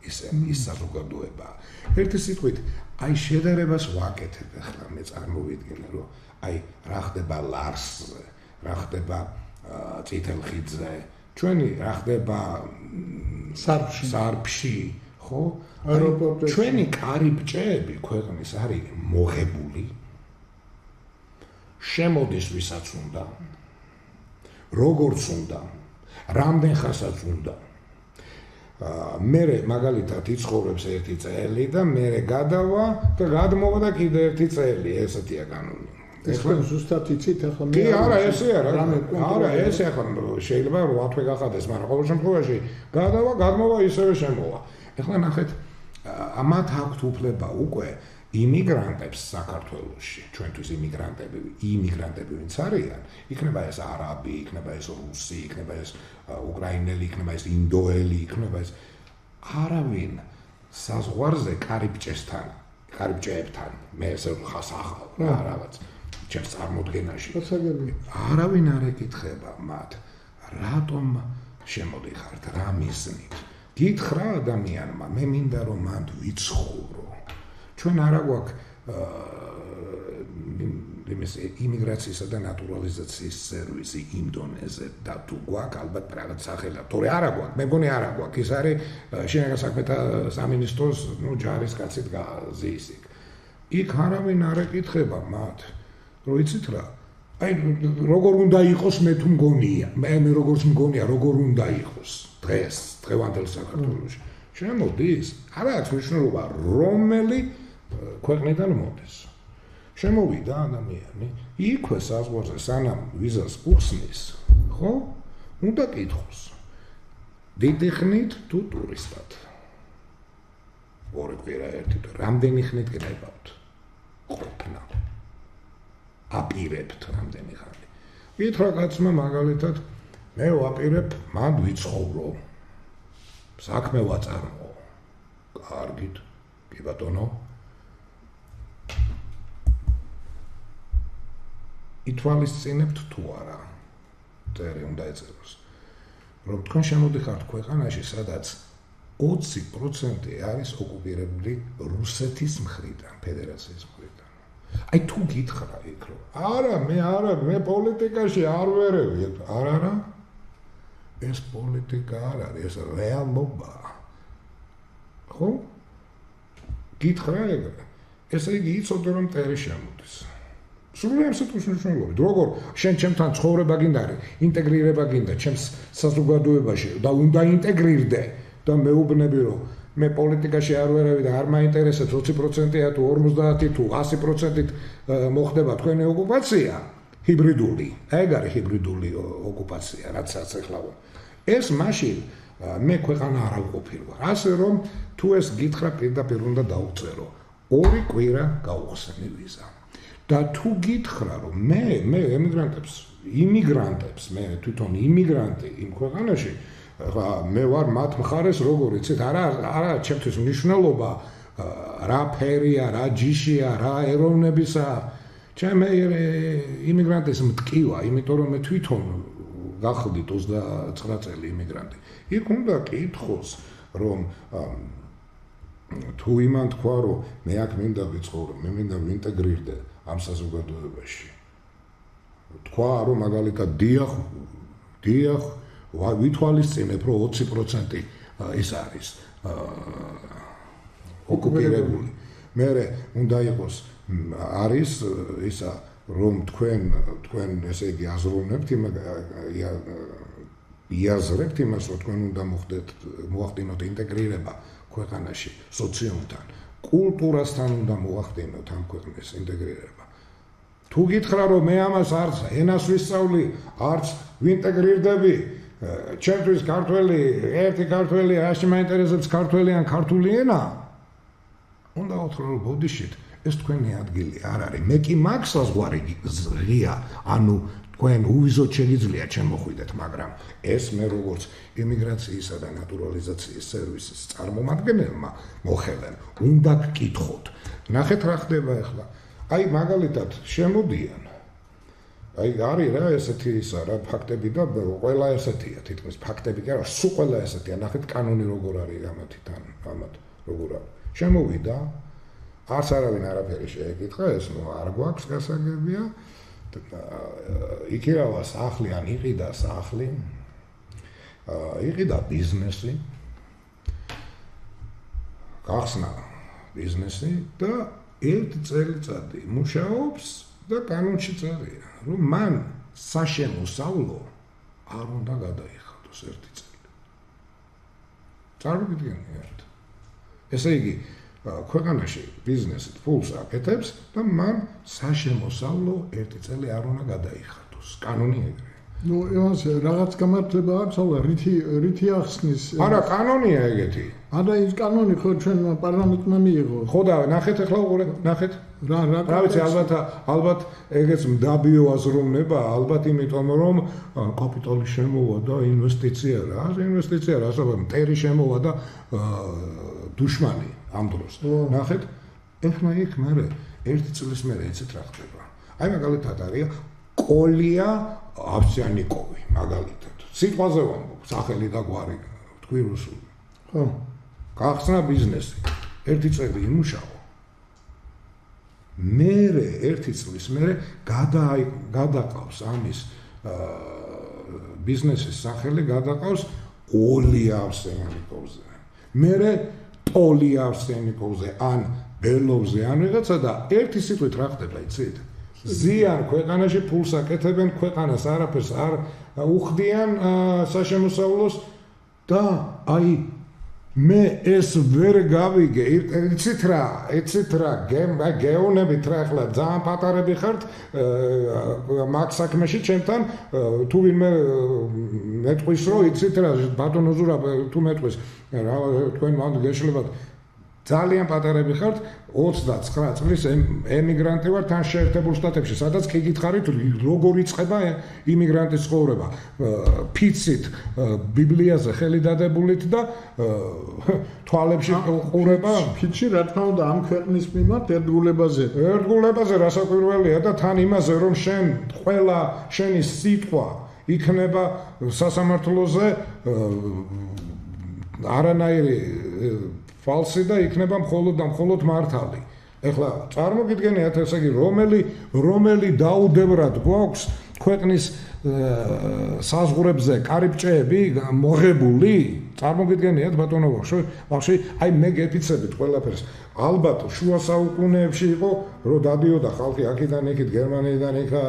ის საზოგადოება ერთი სიტყვით აი შედარებას ვაკეთებ ახლა მე წარმოვიდგინე რომ აი რა ხდება ლარსზე რა ხდება წითელ ხიდზე ჩვენი რა ხდება სარფში ხო ჩვენი კარიბჭეები ქვეყნის არის მოღებული შემოდის ვისაც უნდა როგორც უნდა რამდენ ხანსაც უნდა მე მაგალითად იცხოვრებს 1 წელი და მე გადავა და გადმოვა და კიდე 1 წელი ესეთია კანონი ეს ხო ზუსტად იცით ახლა მე არა ესე არა ესე ახლა შეიძლება 8 თვე გახადეს მაგრამ ყოველ შემთხვევაში გადავა გადმოვა ისევე შემოვა ახლა ნახეთ ამათ აქვთ უფლება უკვე იმიგრანტებს საქართველოში ჩვენთვის იმიგრანტები ვინც არიან იქნება ეს არაბი იქნება ეს რუსი იქნება ეს უკრაინელი იქნება ეს ინდოელი იქნება ეს არავინ საზღვარზე კარიბჭეებთან მე ესე ხასახავ რაღაც ჩემს წარმოდგენაში არავინ არ ეკითხება მათ რატომ შემოდიხართ რა მიზნით გითხრა ადამიანმა მე მინდა რომ მანდ ვიცხოვრო ჩვენ არა გვაქვს იმის იმიგრაციისა და ნატურალიზაციის სერვისი იმ დონეზე და თუ გვაქვს ალბათ რაღაც სახელად თორე არა გვაქვს მე მგონი არა გვაქვს ის არის შინაგან საქმეთა სამინისტროს ჯარისკაცით გაზის იქ არავინ არ ეკითხება მათ რომ იცით რა აი როგორ უნდა იყოს მე თუ მგონია მე როგორც მგონია როგორ უნდა იყოს დღეს დღევანდელ საქართველოში შემოდის არა აქვს მნიშვნელობა რომელი ქვეყნიდან მოდის შემოვიდა ადამიანი იქვე საზღვარზე სანამ ვიზას უხსნის ხო უნდა კითხოს დიდი ხნით თუ ტურისტად ორი კვირა ერთი თუ რამდენი ხნით გნებავთ ყოფნა აპირებთ რამდენი ხანი. ითხრა კაცმა მაგალითად, მე ვაპირებ, მან ვიცხოვრო. საქმე ვაწარმოო. კარგით, კი ბატონო. ითვალისწინებთ თუ არა? წერი უნდა ეწეროს. რომ თქვენ შემოდიხართ ქვეყანაში, სადაც 20% არის ოკუპირებული რუსეთის მხრიდან, ფედერაციის მხრიდან. აი თუ გითხრა იქ რომ არა, მე პოლიტიკაში არ ვერევი, არა. ეს პოლიტიკა არ არის, ეს რეალობა. ხო? გითხრა ეგრე. ესე იგი იცოდე რომ წერი შემოდის. სულ ამასთვის მნიშვნელობით. როგორ შენ ჩემთან ცხოვრება გინდა, ინტეგრირება გინდა ჩემს საზოგადოებაში და უნდა ინტეგრირდე და მეუბნები რომ მე პოლიტიკაში არ ვერავი და არ მაინტერესებს 20%-ია თუ 50 თუ 100%-ით მოხდება თქვენი ოკუპაცია ჰიბრიდული. ეგ არის ჰიბრიდული ოკუპაცია, რაც ახლა ეს მაშინ მე ქვეყანა არ ავყოფილ ვარ. ასე რომ თუ ეს გითხრა პირდაპირ უნდა დაუწერო. 2 კვირა გაუხსენი ვიზა. და თუ გითხრა რომ მე იმიგრანტებს მე თვითონ იმიგრანტი იმ ქვეყანაში მე ვარ მათ მხარეს როგორ იცით არა ჩემთვის მნიშვნელობა რა ფერია რა ჯიშია რა ეროვნებისა ჩემი იმიგრანტის მტკივა იმიტომ რომ მე თვითონ გახდით 29 წელი იმიგრანტი იქ უნდა კითხოს რომ თუ იმან თქვა რომ მე აქ მინდა ვიცხოვრო მე მინდა ვინტეგრირდე ამ საზოგადოებაში. თქვა რომ მაგალითად დიახ ვითვალისწინებ რომ 20% ის არის ოკუპირებული. მე უნდა იყოს არის ისა რომ თქვენ ესე იგი აზროვნებთ იაზრებთ იმას რომ თქვენ უნდა მოახდინოთ ინტეგრირება ქვეყანაში სოციუმთან. კულტურასთან უნდა მოახდინოთ ამ ქვეყნის ინტეგრირება. თუ გითხრა რომ მე ამას არც ენას ვისწავლი, არც ვინტეგრირდები, ჩემთვის ქართველი, ერთი ქართველი, რაში მაინტერესებს ქართველი ან ქართული ენა? უნდა ვთქვა რომ ბოდიშით, ეს თქვენი ადგილი არ არის. მე კი მაგ საზღვარი ღია, ანუ თქვენ უვიზოთ შეგიძლია შემოხვიდეთ, მაგრამ ეს მე როგორც იმიგრაციისა და ნატურალიზაციის სერვისის წარმომადგენელმა მოხელენ, უნდა გკითხოთ. ნახეთ რა ხდება ახლა. აი მაგალითად შემოდიან. აი არის რა ესეთი ისა რა ფაქტები და ყველა ესეთია, თითქმის ფაქტები კი არა, სულ ყველა ესეთია. ნახეთ კანონი როგორ არის ამათთან, ამათ როგორ არის. შემოვიდა, არც არავინ არაფერი შეეკითხა, ეს ნუ არ გვაქვს გასაგებია. იქირავა სახლი ან იყიდა სახლი იყიდა ბიზნესი გახსნა ბიზნესი და 1 წელიწადი მუშაობს და კანონში წერია რომ მან საშემოსავლო არ უნდა გადაიხადოს 1 წელი წარმოგიდგენთ ესე იგი ქვეყანაში ბიზნესი ფულს აკეთებს და მან საშემოსავლო 1 წელი არ უნდა გადაიხადოს. კანონი ეგრეა. ნუ ეს რაღაც გამართლება აქვს, ახლა რითი ახსნის? არა, კანონია ეგეთი. არა, ის კანონი ხო ჩვენ პარლამენტმა მიიღო. ხო და ნახეთ ახლა უყურე, ნახეთ. რა ვიცი, ალბათ ეგეც მდაბიო აზროვნება, ალბათ იმიტომ რომ კაპიტალი შემოვა და ინვესტიცია რა, ასაბა მტერი შემოვა და დუშმანი ამ დროს. ნახეთ, ეხლა იქ მერე 1 წლის მერე იცით რა ხდება. აი მაგალითად არის კოლია ავსიანიკოვი, მაგალითად. სიტყვაზე ვამბობ, სახელი და გვარი, თქვი რუსული. ხო. გახსნა ბიზნესი. 1 წელი იმუშავა. მერე 1 წლის მერე გადაყავს ამის ბიზნესის სახელი გადაყავს ოლია ავსიანიკოვზე. მერე ტოლი ავსიანიკოვზე ან ბელოვზე ან რაღაცა და ერთი სიტყვით რა ხდება იცით? ზიან ქვეყანაში ფულს აკეთებენ ქვეყანას არაფერს არ უხდიან საშემოსავლოს და აი მე ეს ვერ გავიგე იცით რა გეუნებით რა ახლა ძალიან პატარები ხართ მაგ საქმეში ჩემთან თუ ვინმე მეტყვის რომ იცით რა ბატონო ზურაბ თუ მეტყვის რა თქვენ მანდ გეშლებათ ძალიან პატარები ხართ 29 წლის ემიგრანტი ვარ თან შეერთებულ შტატებში სადაც კი გითხარით როგორ იწყება იმიგრანტის ცხოვრება ფიცით ბიბლიაზე ხელი დადებულით და თვალებში ყურება ფიცი რა თქმა უნდა ამ ქვეყნის მიმართ ერთგულებაზე რასაკვირველია და თან იმაზე რომ შენ ყველა შენი სიტყვა იქნება სასამართლოზე არანაირი ფალსი და იქნება მხოლოდ და მხოლოდ მართალი. ეხლა წარმოგიდგენიათ ესე იგი რომელი დაუდევრად გვაქვს ქვეყნის საზღვრებზე კარიბჭეები მოღებული? წარმოგიდგენიათ ბატონო ბავშვი, აი მე გეფიცებით ყველაფერს. ალბათ შუა საუკუნეებში იყო რომ დადიოდა ხალხი აქედან იქით გერმანიიდან იქა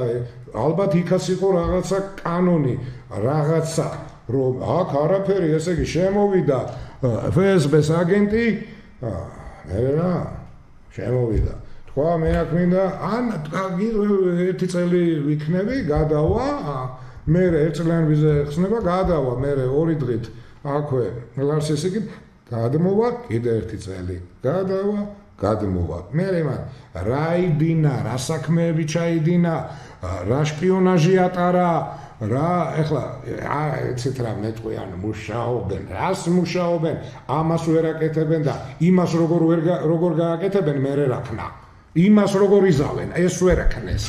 ალბათ იქაც იყო რაღაცა კანონი რაღაცა რომ აქ არაფერი ესე იგი შემოვიდა FSB-ს აგენტი რა შემოვიდა თქვა მე აქ მინდა ან ერთი წელი ვიქნები გადავა მე ერთ წლიან ვიზე ხსნება გადავა მე ორი დღით აქვე ლარსესიკით გადმოვა კიდე ერთი წელი გადავა გადმოვა მე მან რა იდინა რა საქმეები ჩაიდინა რა შპიონაჟი ატარა რა ეხლა ეცეთ რა მეტყვიან მუშაობენ რას მუშაობენ ამას ვერ აკეთებენ და იმას როგორ გააკეთებენ მე რაქნა იმას როგორ იზავენ ეს ვერ აკნეს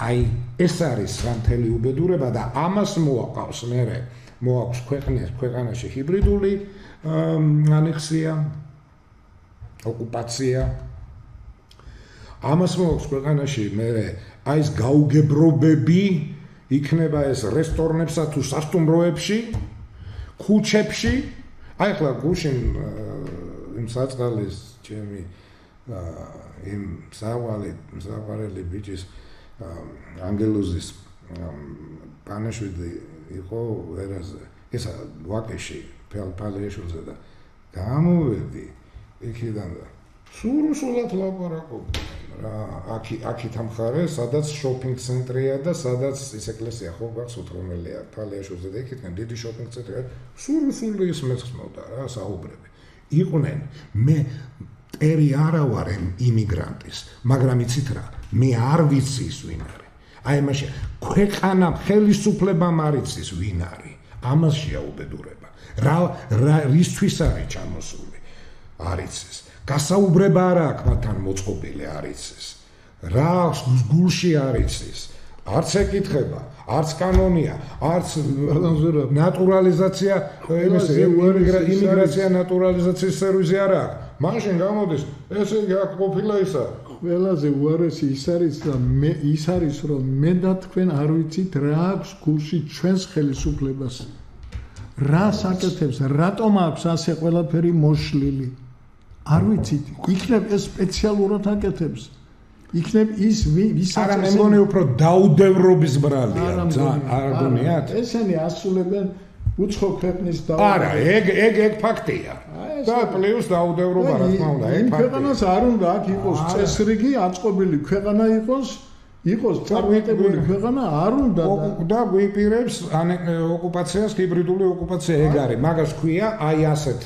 აი ეს არის რამთელი უბედურება და ამას მოაყავს მე მოაქვს ქვეყანაში ჰიბრიდული ანექსია ოკუპაცია ამას მოაქვს ქვეყანაში მე აი ეს გაუგებრობები იქნება ეს რესტორნებსა თუ სასტუმროებში, ქუჩებში. აი ახლა გუშინ იმ საწყალის ჩემი იმ საყვარელი ბიჭის ანგელოზის პანაშვილი იყო ვერაზე. ეს ვაკეში ფალეშულზე და გამოვედი იქიდან და სულ-სულად ლაპარაკობ. აქეთ ამხარე, სადაც შოპინგ ცენტრია და სადაც ის ეკლესია ხო გახსოვთ რომელია ფალეაშოზე და იქიდან დიდი შოპინგ ცენტრია სულ-სულ ის მეცნობდა რა საუბრები იყვნენ მე ტერი არა ვარ იმიგრანტის მაგრამ იცით რა მე არ ვიცი ის ვინ არის აი მაშინ ქვეყანა ხელისუფლებამ არ იცის ვინ არის ამაშია უბედურება რა რისთვის არის ჩამოსული არ იცის გასაუბრება არა აქვს მათთან მოწყობილი არ იცის რა გულში არ იცის არც ეკითხება არც კანონია არც ნატურალიზაცია იმიგრაცია ნატურალიზაციის სერვისი არ აქვს მაშინ გამოდის ესე იგი აქ ყოფილა ისა ყველაზე უარესი ის არის და მე ის არის რომ მე და თქვენ არ ვიცით რა აქვს გულში ჩვენს ხელისუფლებას რა საკეთებს რატომ აქვს ასე ყველაფერი მოშლილი არ ვიცით იქნებ ეს სპეციალურად აკეთებს იქნებ ის ვის არა მე მგონი უფრო დაუდევრობის ბრალია ძალიან არ გონიათ ესენი ასულებენ უცხო ქვეყნის არა ეგ ფაქტია და პლუს დაუდევრობა რა თქმა უნდა ეგ ფაქტია ქვეყანას არ უნდა აქ იყოს წესრიგი აწყობილი ქვეყანა იყოს წარმატებული ქვეყანა არ უნდა და გვიპირებს ოკუპაციას ჰიბრიდული ოკუპაცია ეგ არის მაგას ქვია აი ასეთ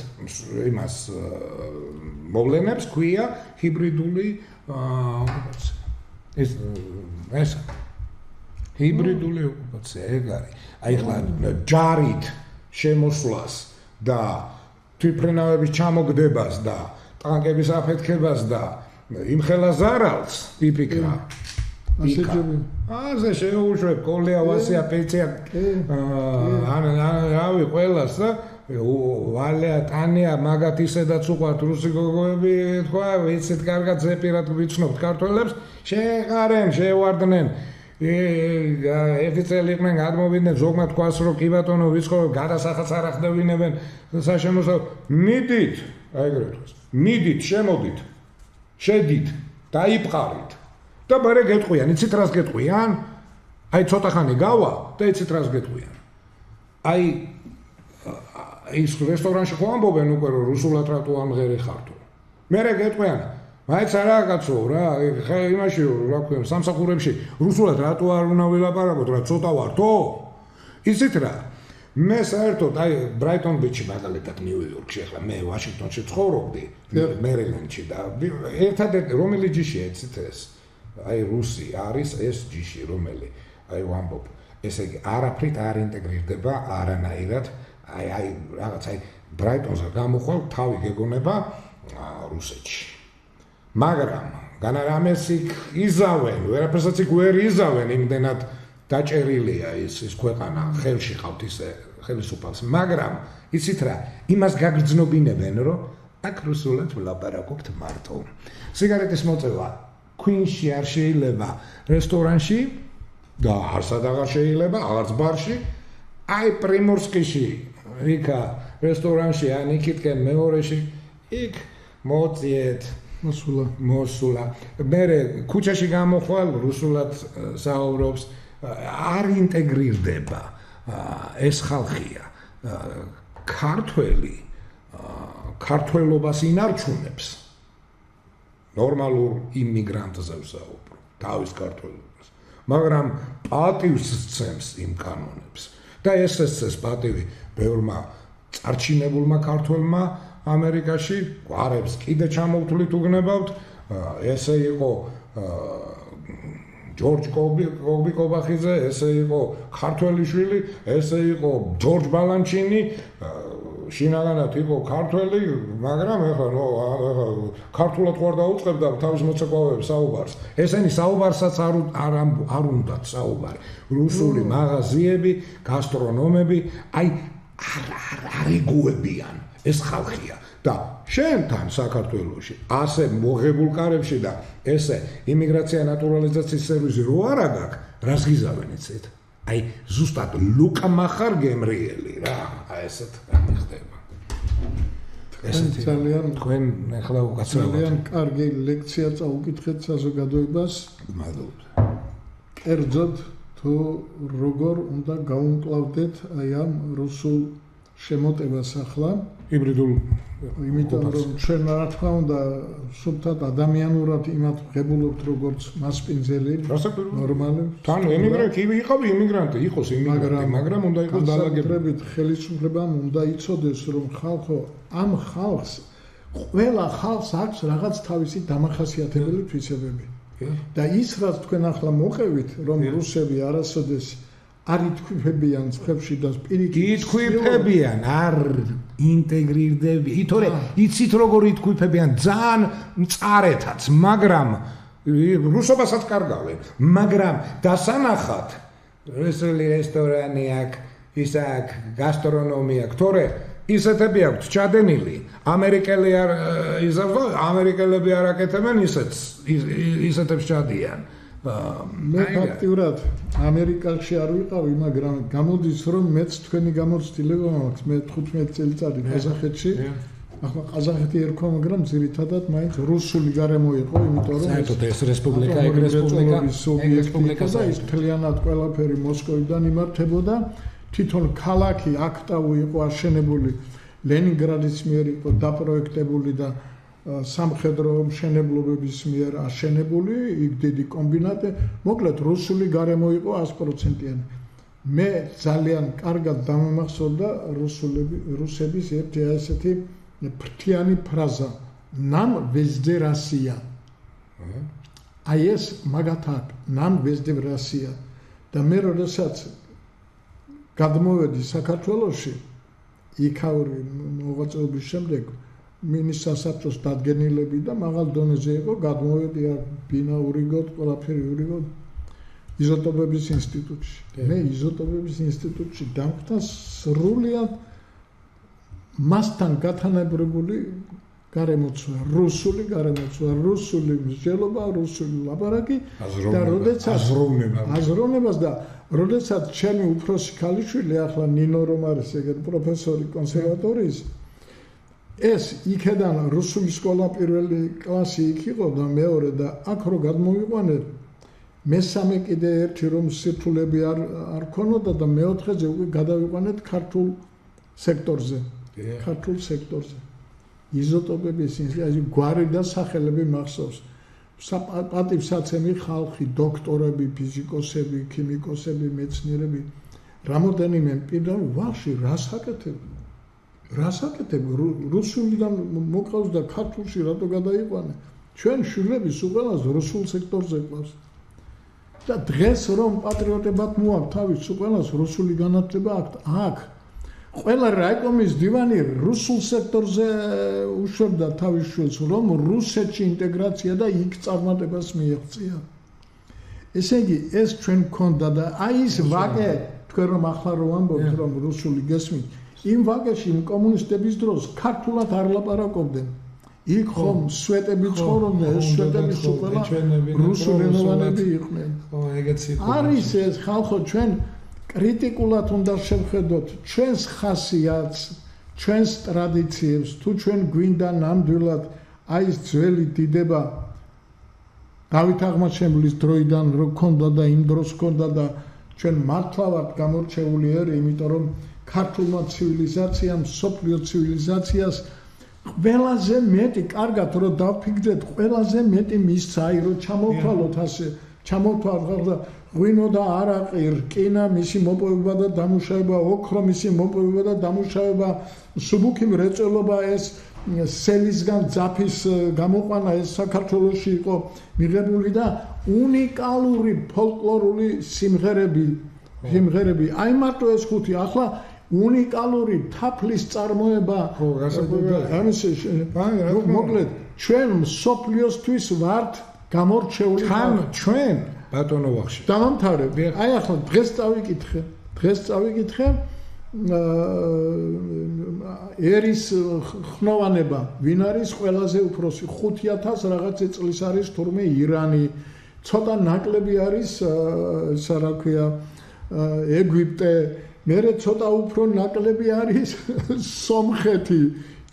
იმას მოვლენებს ქვია ჰიბრიდული ოკუპაცია ეს ჰიბრიდული ოკუპაცია ეგ არის აი ხლა ჯარით შემოსვლას და თვითმფრინავების ჩამოგდებას და ტანკების აფეთქებას და იმხელა ზარალს იფიქრა ასე შეუშვებ კოლეავასია პეცია რავი ყველას და ვალეა ტანია მაგათ ისედაც უყვართ რუსი გოგოები თქვა ვიცით კარგად ზეპირად ვიცნობთ ქართველებს შეეყარენ შევარდნენ ერთი წელი იყვნენ გადმოვიდნენ ზოგმა თქვას რომ კი ბატონო ვიცხოვ გადასახადს არ ახდევინებენ საშემოსავლო მიდით აი ეგრე თქვას მიდით შემოდით შედით დაიპყარით და მერე გეტყვიან იცით რას გეტყვიან აი ცოტა ხანი გავა და იცით რას გეტყვიან აი ის რესტორანში ხო ამბობენ უკვე რომ რუსულად რატო ამღერი ხართო მერე გეტყვიან მაინც არა კაცო რა იმაში რა ქვია სამსახურებში რუსულად რატო არ უნდა ვილაპარაკოთ რა ცოტა ვართო იცით რა მე საერთოდ აი ბრაიტონ ბიჩი მაგალითად ნიუ-იორკში ახლა მე ვაშინგტონში ცხოვრობდი მერილენდში და ერთადერთი რომელი ჯიში ეცით ეს აი რუსი არის ეს ჯიში რომელი აი ვამბობ ესე იგი არაფრით არ ინტეგრირდება არანაირად აი რაღაც აი ბრაიტონზე გამოხვალ თავი გეგონება რუსეთში მაგრამ განარამეს იქ იზავენ ვერაფერსაც იქ ვერ იზავენ იმდენად დაჭერილია ის ქვეყანა ხელში ყავთ ისე ხელისუფალს მაგრამ იცით რა იმას გაგრძნობინებენ რომ აქ რუსულად ვლაპარაკობთ მარტო სიგარეტის მოწევა ქვინში არ შეიძლება რესტორანში და არსად აღარ შეიძლება აღარც ბარში აი პრიმორსკიში იქა რესტორანში ან იქითკენ მეორეში იქ მოწიეთ მოსულა მე ქუჩაში გამოხვალ რუსულად საუბრობს არ ინტეგრირდება ეს ხალხია ქართველი ქართველობას ინარჩუნებს ნორმალურ იმიგრანტზე ვსაუბრობ თავის ქართველობას მაგრამ პატივს სცემს იმ კანონებს და ეს პატივი ბევრმა წარჩინებულმა ქართველმა ამერიკაში გვარებს კიდე ჩამოვთვლით უგნებავთ ესე იყო ჯორჯ კობახიძე ესე იყო ქართველიშვილი ესე იყო ჯორჯ ბალანჩინი შინაგანად იყო ქართველი მაგრამ ეხლა ქართულად ყوار დაუწყებდა თავის მოცეკვავეებს საუბარს ესენი საუბარსაც არ უნდათ საუბარი რუსული მაღაზიები გასტრონომები აი არ იგუებიან ეს ხალხია და შენთან საქართველოში ასე მოღებულ კარებში და ესე იმიგრაცია ნატურალიზაციის სერვისი რო არ აქვს რას გიზავენ იცით აი ზუსტად ლუკა მახარ გემრიელი რა აი ესეთ გამიხდება ესეთი ძალიან თქვენ ახლა უკაცრავად ძალიან კარგი ლექცია წაუკითხეთ საზოგადოებას მადლობა კერძოდ თუ როგორ უნდა გაუმკლავდეთ აი ამ რუსულ შემოტევას ახლა ჰიბრიდულ იმიტომ რომ ჩვენ რა თქმა უნდა სულთად ადამიანურად იმათ ღებულობთ როგორც მასპინძელი ნორმალი თან ემიგრანტი იყავი იმიგრანტი იყოს იმიგრანტი მაგრამ უნდა იყოს დალაგებით ხელისუფლებამ უნდა იცოდეს რომ ხალხო ამ ხალხს ყველა ხალხს აქვს რაღაც თავისი დამახასიათებელი თვისებები და ის რაც თქვენ ახლა მოყევით რომ რუსები არასოდეს არ ითქვიფებიან წხებში და პირიქით ითქვიფებიან არ ინტეგრირდები ითორე იცით როგორ ითქვიფებიან ძალიან მწარეთაც მაგრამ რუსობასაც კარგავენ მაგრამ დასანახად რუსული რესტორანი აქვს ის აქვს გასტრონომია აქვს თორე ისეთები აქვს ჩადენილი ამერიკელი არ იზავდა ამერიკელები არ აკეთებენ ისეთებს ჩადიან მე ფაქტიურად ამერიკაში არ ვიყავი მაგრამ გამოდის რომ მეც თქვენი გამოცდილება მაქვს მე 15 წელიწადი ყაზახეთში ახლა ყაზახეთი ერქვა მაგრამ ძირითადად მაინც რუსული გარემო იყო იმიტომ რომ საერთოდ ეს რესპუბლიკა ეგ რესპუბლიკა და ის მთლიანად ყველაფერი მოსკოვიდან იმართებოდა თვითონ ქალაქი აქტავი იყო აშენებული ლენინგრადის მიერ იყო დაპროექტებული და სამხედრო მშენებლობების მიერ აშენებული იქ დიდი კომბინატი მოკლედ რუსული გარემო იყო 100%-იანი მე ძალიან კარგად დამემახსოვრდა რუსების ერთი ასეთი ფრთიანი ფრაზა нам везде Россия აი ეს მაგათაკ нам везде Россия და მე როდესაც გადმოვედი საქართველოში იქაური მოღვაწეობის შემდეგ მინის სასაფროს დადგენილები და მაღალ დონეზე იყო გადმოვედი ბინა ურიგოთ ყველაფერი ურიგოთ იზოტოპების ინსტიტუტში მე იზოტოპების ინსტიტუტში დამხვდა სრულიად მასთან გათანაბრებული გარემოცვა რუსული გარემოცვა რუსული მსჯელობა რუსული ლაპარაკი და როდესაც აზროვნებას და როდესაც ჩემი უფროსი ქალიშვილი ახლა ნინო რომ არის ეგეთ პროფესორი კონსერვატორიის ეს იქედან რუსული სკოლა პირველი კლასი იქ იყო და მეორე და აქ რო გადმოვიყვანეთ მესამე კიდე ერთი რომ სირთულები არ ქონოდა და მეოთხეზე უკვე გადავიყვანეთ ქართულ სექტორზე იზოტოპების აი გვარი და სახელები მახსოვს პატივსაცემი ხალხი დოქტორები ფიზიკოსები ქიმიკოსები მეცნიერები რამოდენიმე პირდან ვახში რასაკეთებ რუსულიდან მოყავს და ქართულში რატო გადაიყვანე ჩვენ შვილები სულ ყველას რუსულ სექტორზე ყავს და დღეს რომ პატრიოტებად მოაქვს თავის სულ ყველას რუსული განათლება აქვს ყველა რაიკომის დივანი რუსულ სექტორზე უშვებდა თავის შვილს რომ რუსეთში ინტეგრაცია და იქ წარმატებას მიაღწია ესე იგი ეს ჩვენ გქონდა და აი ის ვაკე თქვენ რომ ახლა რომ ამბობთ რომ რუსული გესმით იმ ვაკეში იმ კომუნისტების დროს ქართულად არ ლაპარაკობდნენ იქ ხომ სვეტები ცხოვრობდნენ ეს სვეტები სულ ყველა რუსულენოვანები იყვნენ არის ეს ხალხო ჩვენ კრიტიკულად უნდა შევხედოთ ჩვენს ხასიათს ჩვენს ტრადიციებს თუ ჩვენ გვინდა ნამდვილად აი ეს ძველი დიდება დავით აღმაშენებლის დროიდან რო ქონდა და იმ დროს ქონდა და ჩვენ მართლა ვართ გამორჩეული ერი იმიტომ რომ ქართულმა ცივილიზაციამ სოფლიო ცივილიზაციას ყველაზე მეტი კარგად რომ დავფიქრდეთ ყველაზე მეტი მისცა აი რომ ჩამოვთვალოთ ასე ჩამოვთვალოთ და ღვინო და არაყი რკინა მისი მოპოვება და დამუშავება ოქრო მისი მოპოვება და დამუშავება სუბუქი მრეწველობა ეს სელისგან ძაფის გამოყვანა ეს საქართველოში იყო მიღებული და უნიკალური ფოლკლორული სიმღერები აი მარტო ეს ხუთი ახლა უნიკალური თაფლის წარმოება ამის მოკლედ ჩვენ სოფლიოსთვის ვართ გამორჩეული ჩვენ ბატონო ვახში დამამთავრებ აი ახლა დღეს წავიკითხე ერის ხნოვანება ვინ არის ყველაზე უფროსი 5000 რაღაცე წლის არის თურმე ირანი ცოტა ნაკლები არის ისა რა ქვია ეგვიპტე მერე ცოტა უფრო ნაკლები არის სომხეთი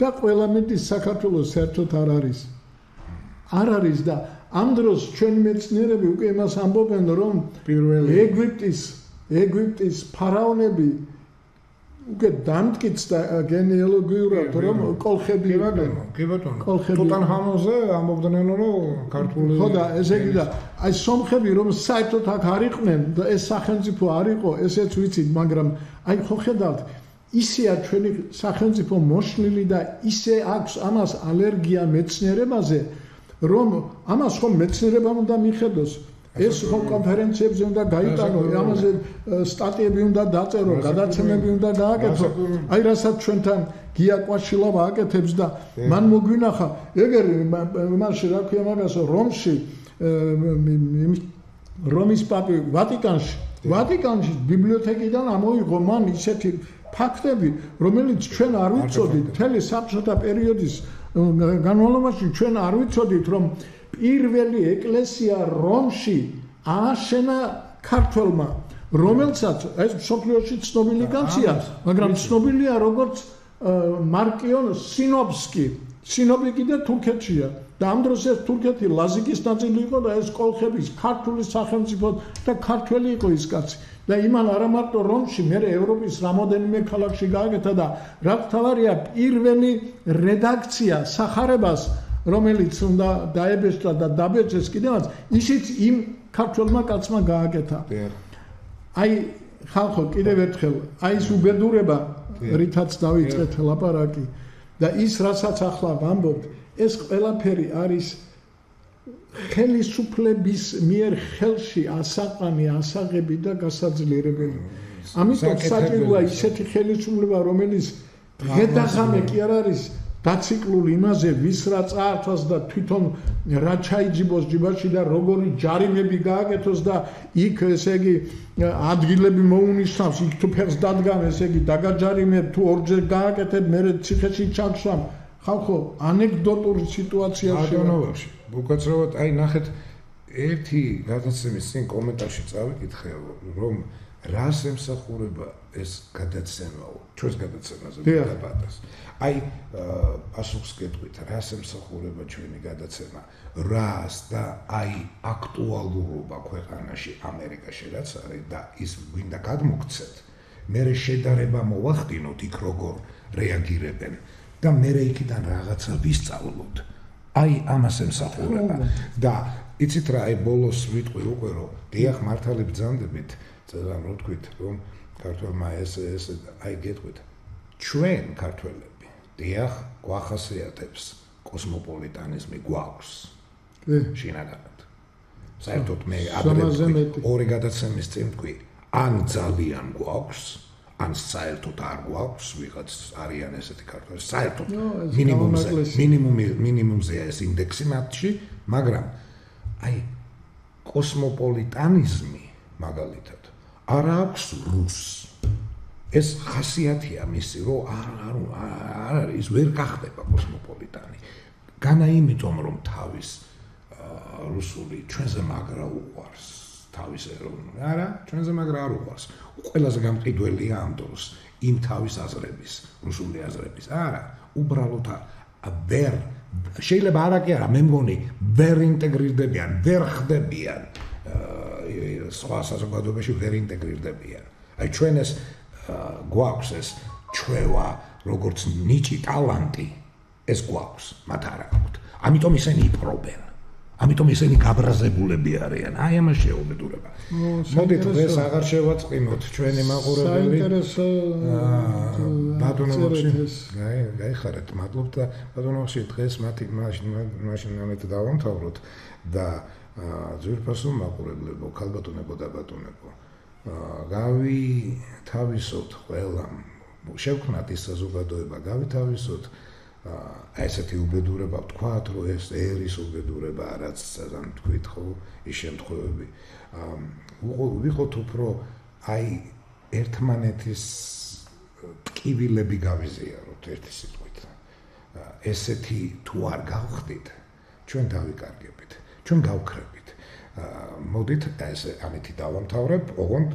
და ყველა მეტი საქართველოს საერთოდ არ არის და ამ დროს ჩვენი მეცნიერები უკვე იმას ამბობენ რომ პირველი ეგვიპტის ფარაონები უკვე დამტკიცდა გენეალოგიურად რომ კოლხები იყვნენ კი ბატონო ტუტანხამონზე ამბობდნენ რომ ქართული ხო და ესე იგი და აი სომხები რომ საერთოდ აქ არ იყვნენ და ეს სახელმწიფო არ იყო ესეც ვიცით მაგრამ აი ხო ხედავთ ისეა ჩვენი სახელმწიფო მოშლილი და ისე აქვს ამას ალერგია მეცნიერებაზე რომ ამას ხომ მეცნიერებამ უნდა მიხედოს ეს ხომ კონფერენციებზე უნდა გაიტანო ამაზე სტატიები უნდა დაწერო გადაცემები უნდა გააკეთო აი რასაც ჩვენთან გია კვაშილავა აკეთებს და მან მოგვინახა ეგერი მაშინ რა ქვია მაგას რომში რომის პაპი ვატიკანში ბიბლიოთეკიდან ამოიღო მან ისეთი ფაქტები რომელიც ჩვენ არ ვიცოდით მთელი საბჭოთა პერიოდის განმავლობაში ჩვენ არ ვიცოდით რომ პირველი ეკლესია რომში ააშენა ქართველმა რომელსაც ეს მსოფლიოში ცნობილი კაცია მაგრამ ცნობილია როგორც მარკიონ სინოპი კიდე თურქეთშია და ამ დროს ეს თურქეთი ლაზიკის ნაწილი იყო და ეს კოლხების ქართული სახელმწიფო და ქართველი იყო ის კაცი და იმან არა მარტო რომში მე ევროპის რამოდენიმე ქალაქში გააკეთა და რა თავარია პირველი რედაქცია სახარებას რომელიც უნდა დაებეჭდა და დაბეჭდეს კიდევაც ისიც იმ ქართველმა კაცმა გააკეთა აი ხალხო კიდევ ერთხელ აი ეს უბედურება რითაც დავიწყეთ ლაპარაკი და ის რასაც ახლა ვამბობთ ეს ყველაფერი არის ხელისუფლების მიერ ხელში ასაყანი ასაღები და გასაძლიერებელი ამიტომ საჭიროა ისეთი ხელისუფლება რომელიც დღე-დაღამე კი არ არის დაციკლული იმაზე ვის რა წაართვას და თვითონ რა ჩაიჯიბოს ჯიბაში და როგორი ჯარიმები გააკეთოს და იქ ესე იგი ადგილები მოუნიშნავს იქ თუ ფეხს დადგან ესე იგი დაგაჯარიმებ თუ ორჯერ გააკეთებ მე ციხეში ჩაგსვამ ხალხო ანეკდოტური სიტუაციაში ბატონობაში უკაცრავად აი ნახეთ ერთი გადაცემის წინ კომენტარში წავიკითხე რომ რას ემსახურება ეს გადაცემაო ჩვენს გადაცემაზე გადაბადას აი პასუხს გეტყვით რას ემსახურება ჩვენი გადაცემა რას და აი აქტუალურობა ქვეყანაში ამერიკაში რაც არის და ის გვინდა გადმოგცეთ მე შედარება მოვახდინოთ იქ როგორ რეაგირებენ და მე იქიდან რაღაცა ვისწავლოთ აი ამას ემსახურება და იცით რა აი ბოლოს ვიტყვი უკვე რომ დიახ მართალი ბრძანდებით რა თქვით რომ ქართველმა ეს აი გეტყვით ჩვენ ქართველები დიახ გვახასიათებს კოსმოპოლიტანიზმი გვაქვს შინაგანად საერთოდ მე ორი გადაცემის წინ თქვი ან ძალიან გვაქვს ან საერთოდ არ გვაქვს ვიღაც არიან ესეთი ქართველი საერთოდ მინიმუმზეა ეს ინდექსი მათში მაგრამ აი კოსმოპოლიტანიზმი მაგალითად არ აქვს რუსს ეს ხასიათია მისი რომ არ არის ვერ გახდება კოსმოპოლიტანი განა იმიტომ რომ თავის რუსული ჩვენზე მაგრა უყვარს თავის ეროვნული არა ჩვენზე მაგრა არ უყვარს ყველაზე გამყიდველია ამ დროს იმ თავის აზრების რუსული აზრების არა უბრალოდ ვერ შეიძლება არა კი არა მე მგონი ვერ ინტეგრირდებიან ვერ ხდებიან სხვა საზოგადოებაში ვერ ინტეგრირდებიან აი ჩვენ ეს გვაქვს ეს ჩვევა როგორც ნიჭი ტალანტი ეს გვაქვს მათ არ აქვთ ამიტომ ისინი იპრობენ ამიტომ ისინი გაბრაზებულები არიან აი ამას შეუბედურება მოდით დღეს აღარ შევაწყინოთ ჩვენი მაყურებელი ბატონოში გაიხარეთ მადლობ და ბატონოში დღეს მათი მაშინ ამით დავამთავროთ და ძვირფასო მაყურებლებო ქალბატონებო და ბატონებო გავითავისოთ ყველა შევქმნათ ის საზოგადოება გავითავისოთ ესეთი უბედურება ვთქვათ რომ ეს ერის უბედურება რაც საგან თქვით ხო ის შემთხვევები ვიყოთ უფრო აი ერთმანეთის ტკივილები გავიზიაროთ ერთი სიტყვით ესეთი თუ არ გავხდით ჩვენ დავიკარგებით ჩვენ გავქრებით მოდით ეს ამითი დავამთავრებ ოღონდ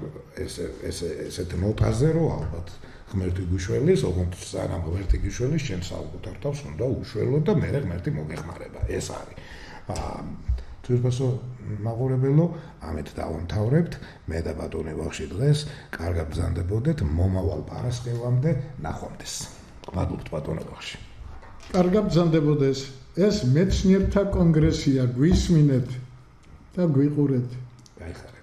ესეთ ნოტაზე რომ ალბათ ღმერთი გუშველის, ოღონდ სანამ ღმერთი გუშველის, შენ საკუთარ თავს უნდა უშველო და მე ღმერთი მოგეხმარება. ეს არის. თვითონ მაყურებელო, ამით დავამთავრებთ. მე და ბატონი ვახში დღეს კარგად ბრძანდებოდეთ მომავალ პარასკევამდე ნახვამდის. გმადლობთ ბატონო ვახში. კარგად ბრძანდებოდეს. ეს მეცნიერთა კონგრესია, გვისმინეთ და გვიყურეთ. გაიხარეთ.